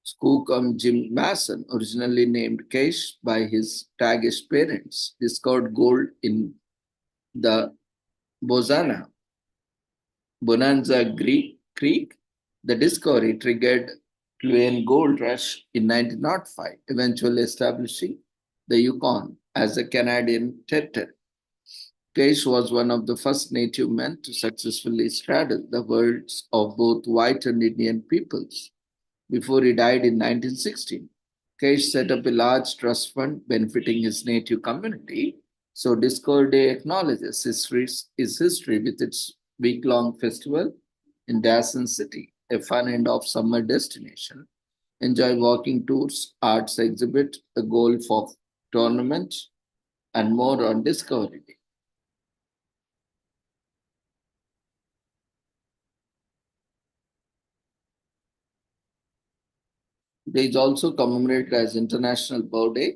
Skookum Jim Mason, originally named Cache by his Tagish parents, discovered gold in the Bonanza Creek. The discovery triggered Cluane Gold Rush in 1905, eventually establishing the Yukon as a Canadian territory. Cache was one of the first native men to successfully straddle the worlds of both white and Indian peoples. Before he died in 1916, Cache set up a large trust fund benefiting his native community. So Discovery Day acknowledges his history with its week-long festival in Dawson City, a fun end of summer destination. Enjoy walking tours, arts exhibit, a golf of tournament, and more on Discovery Day. Today is also commemorated as International Bow Day,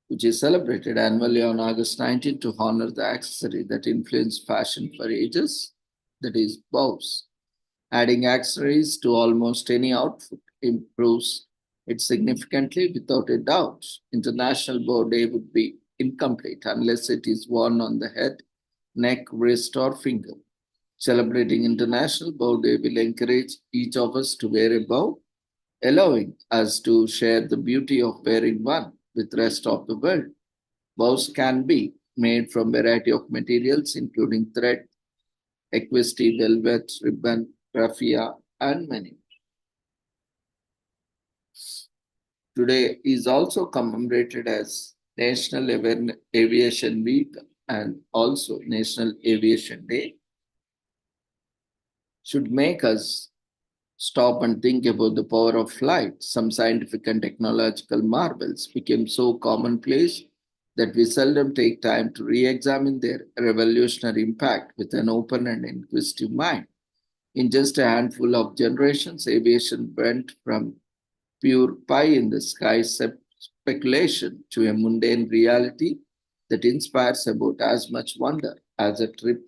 which is celebrated annually on August 19 to honor the accessory that influenced fashion for ages, that is, bows. Adding accessories to almost any outfit improves it significantly without a doubt. International Bow Day would be incomplete unless it is worn on the head, neck, wrist, or finger. Celebrating International Bow Day will encourage each of us to wear a bow, allowing us to share the beauty of wearing one with the rest of the world. Bows can be made from a variety of materials, including thread, equisty, velvet, ribbon, raffia, and many. Today is also commemorated as National Aviation Week and also National Aviation Day. Should make us stop and think about the power of flight. Some scientific and technological marvels became so commonplace that we seldom take time to re-examine their revolutionary impact with an open and inquisitive mind. In just a handful of generations, aviation went from pure pie in the sky speculation to a mundane reality that inspires about as much wonder as a trip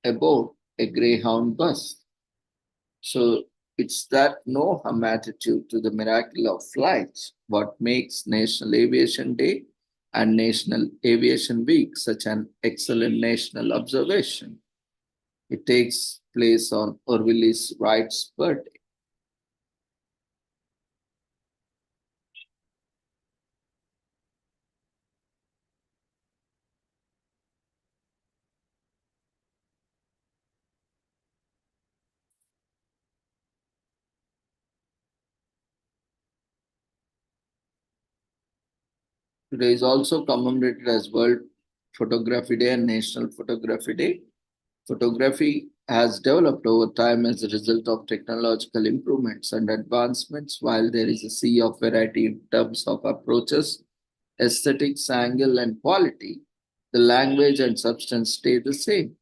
aboard a Greyhound bus. So it's that no-hum attitude to the miracle of flights what makes National Aviation Day and National Aviation Week such an excellent national observation. It takes place on Orville Wright's birthday. Today is also commemorated as World Photography Day and National Photography Day. Photography has developed over time as a result of technological improvements and advancements. While there is a sea of variety in terms of approaches, aesthetics, angle, and quality, the language and substance stay the same.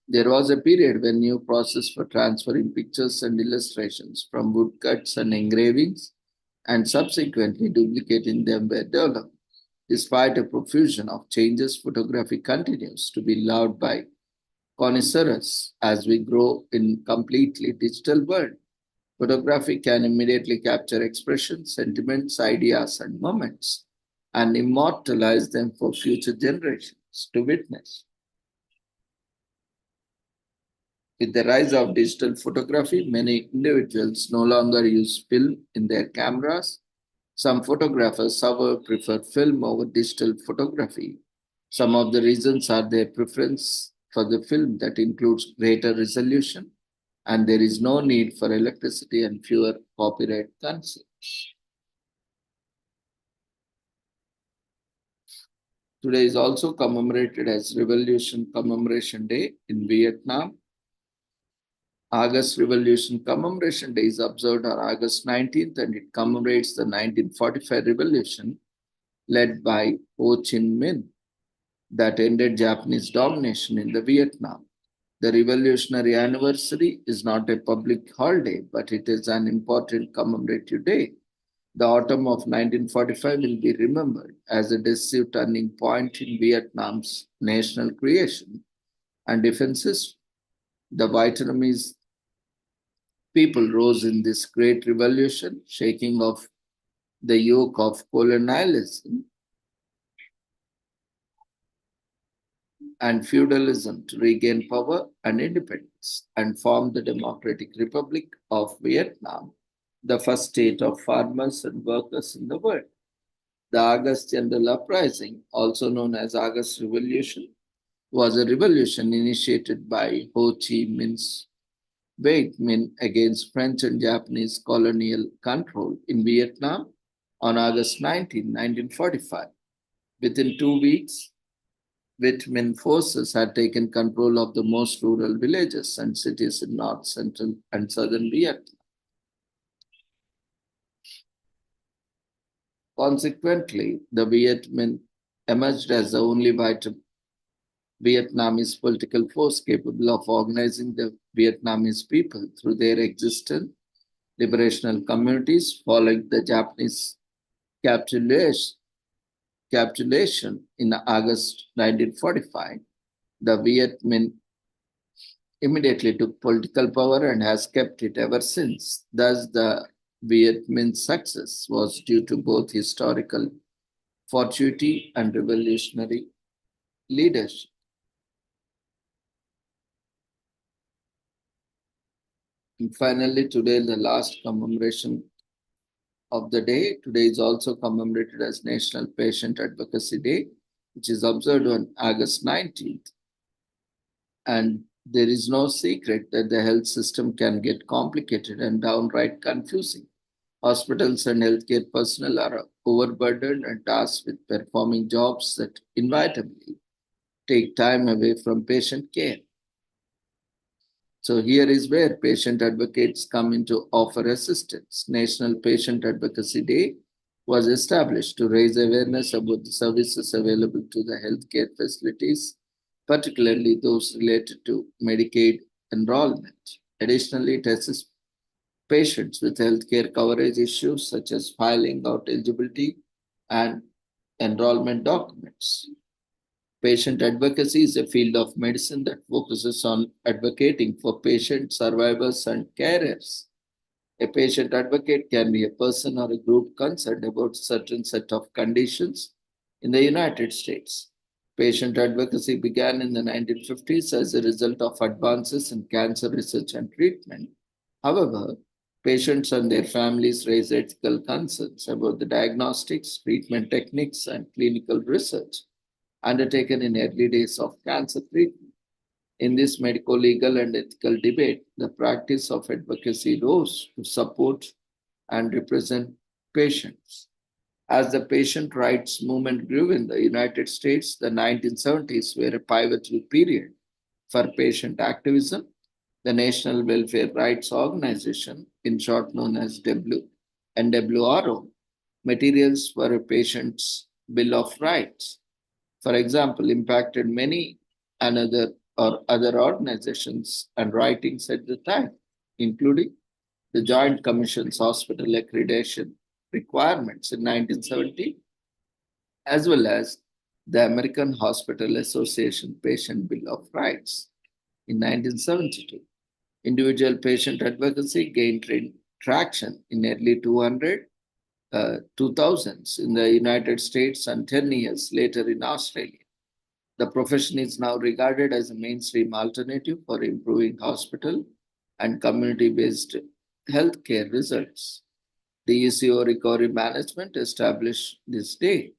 There was a period when new process for transferring pictures and illustrations from woodcuts and engravings and subsequently duplicating them were developed. Despite a profusion of changes, photography continues to be loved by connoisseurs as we grow in completely digital world. Photography can immediately capture expressions, sentiments, ideas, and moments and immortalize them for future generations to witness. With the rise of digital photography, many individuals no longer use film in their cameras. Some photographers, however, prefer film over digital photography. Some of the reasons are their preference for the film that includes greater resolution, and there is no need for electricity and fewer copyright concerns. Today is also commemorated as Revolution Commemoration Day in Vietnam. August Revolution Commemoration Day is observed on August 19th, and it commemorates the 1945 revolution led by Ho Chi Minh that ended Japanese domination in the Vietnam. The revolutionary anniversary is not a public holiday, but it is an important commemorative day. The autumn of 1945 will be remembered as a decisive turning point in Vietnam's national creation and defenses. The Vietnamese people rose in this great revolution, shaking off the yoke of colonialism and feudalism to regain power and independence and form the Democratic Republic of Vietnam, the first state of farmers and workers in the world. The August General Uprising, also known as August Revolution, was a revolution initiated by Ho Chi Minh's Viet Minh against French and Japanese colonial control in Vietnam on August 19, 1945. Within 2 weeks, Viet Minh forces had taken control of the most rural villages and cities in north, central, and southern Vietnam. Consequently, the Viet Minh emerged as the only Vietnamese political force capable of organizing the Vietnamese people through their existent liberational communities following the Japanese capitulation in August 1945. The Viet Minh immediately took political power and has kept it ever since. Thus, the Viet Minh's success was due to both historical fortuity and revolutionary leadership. And finally, today, the last commemoration of the day. Today is also commemorated as National Patient Advocacy Day, which is observed on August 19th. And there is no secret that the health system can get complicated and downright confusing. Hospitals and healthcare personnel are overburdened and tasked with performing jobs that inevitably take time away from patient care. So here is where patient advocates come in to offer assistance. National Patient Advocacy Day was established to raise awareness about the services available to the healthcare facilities, particularly those related to Medicaid enrollment. Additionally, it assists patients with healthcare coverage issues such as filing out eligibility and enrollment documents. Patient advocacy is a field of medicine that focuses on advocating for patients, survivors, and carers. A patient advocate can be a person or a group concerned about a certain set of conditions in the United States. Patient advocacy began in the 1950s as a result of advances in cancer research and treatment. However, patients and their families raise ethical concerns about the diagnostics, treatment techniques, and clinical research undertaken in early days of cancer treatment. In this medical, legal, and ethical debate, the practice of advocacy rose to support and represent patients. As the patient rights movement grew in the United States, the 1970s were a pivotal period for patient activism. The National Welfare Rights Organization, in short known as NWRO, materials for a patient's Bill of Rights, for example, impacted many other organizations and writings at the time, including the Joint Commission's hospital accreditation requirements in 1970, as well as the American Hospital Association Patient Bill of Rights in 1972. Individual patient advocacy gained traction in early 2000s in the United States and 10 years later in Australia. The profession is now regarded as a mainstream alternative for improving hospital and community-based healthcare results. The ECO Recovery Management established this day.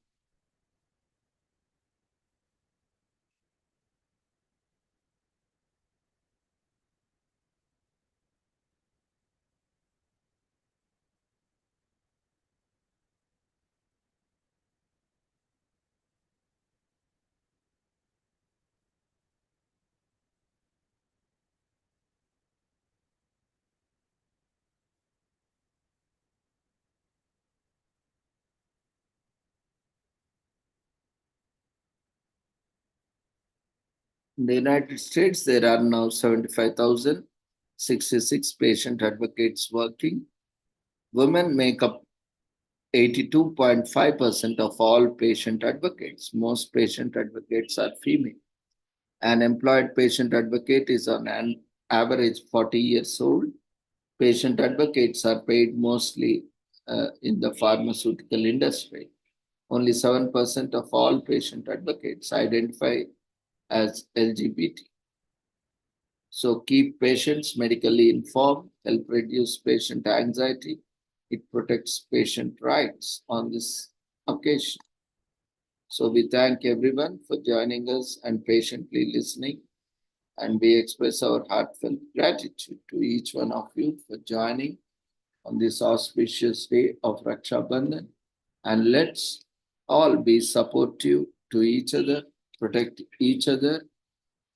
In the United States, there are now 75,066 patient advocates working. Women make up 82.5% of all patient advocates. Most patient advocates are female. An employed patient advocate is on an average 40 years old. Patient advocates are paid mostly in the pharmaceutical industry. Only 7% of all patient advocates identify as LGBT. So keep patients medically informed, help reduce patient anxiety. It protects patient rights on this occasion. So we thank everyone for joining us and patiently listening. And we express our heartfelt gratitude to each one of you for joining on this auspicious day of Raksha Bandhan. And let's all be supportive to each other, protect each other,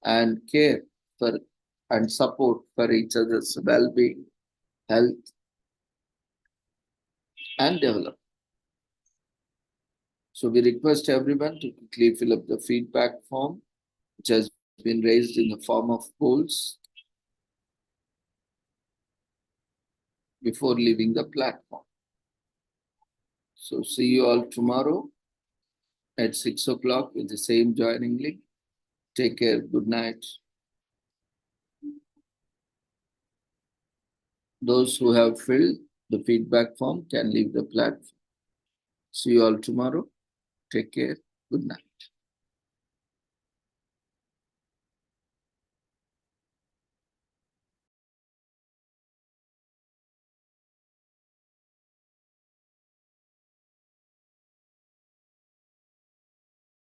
and care for and support for each other's well-being, health, and development. So we request everyone to quickly fill up the feedback form, which has been raised in the form of polls before leaving the platform. So see you all tomorrow at 6 o'clock with the same joining link. Take care. Good night. Those who have filled the feedback form can leave the platform. See you all tomorrow. Take care. Good night.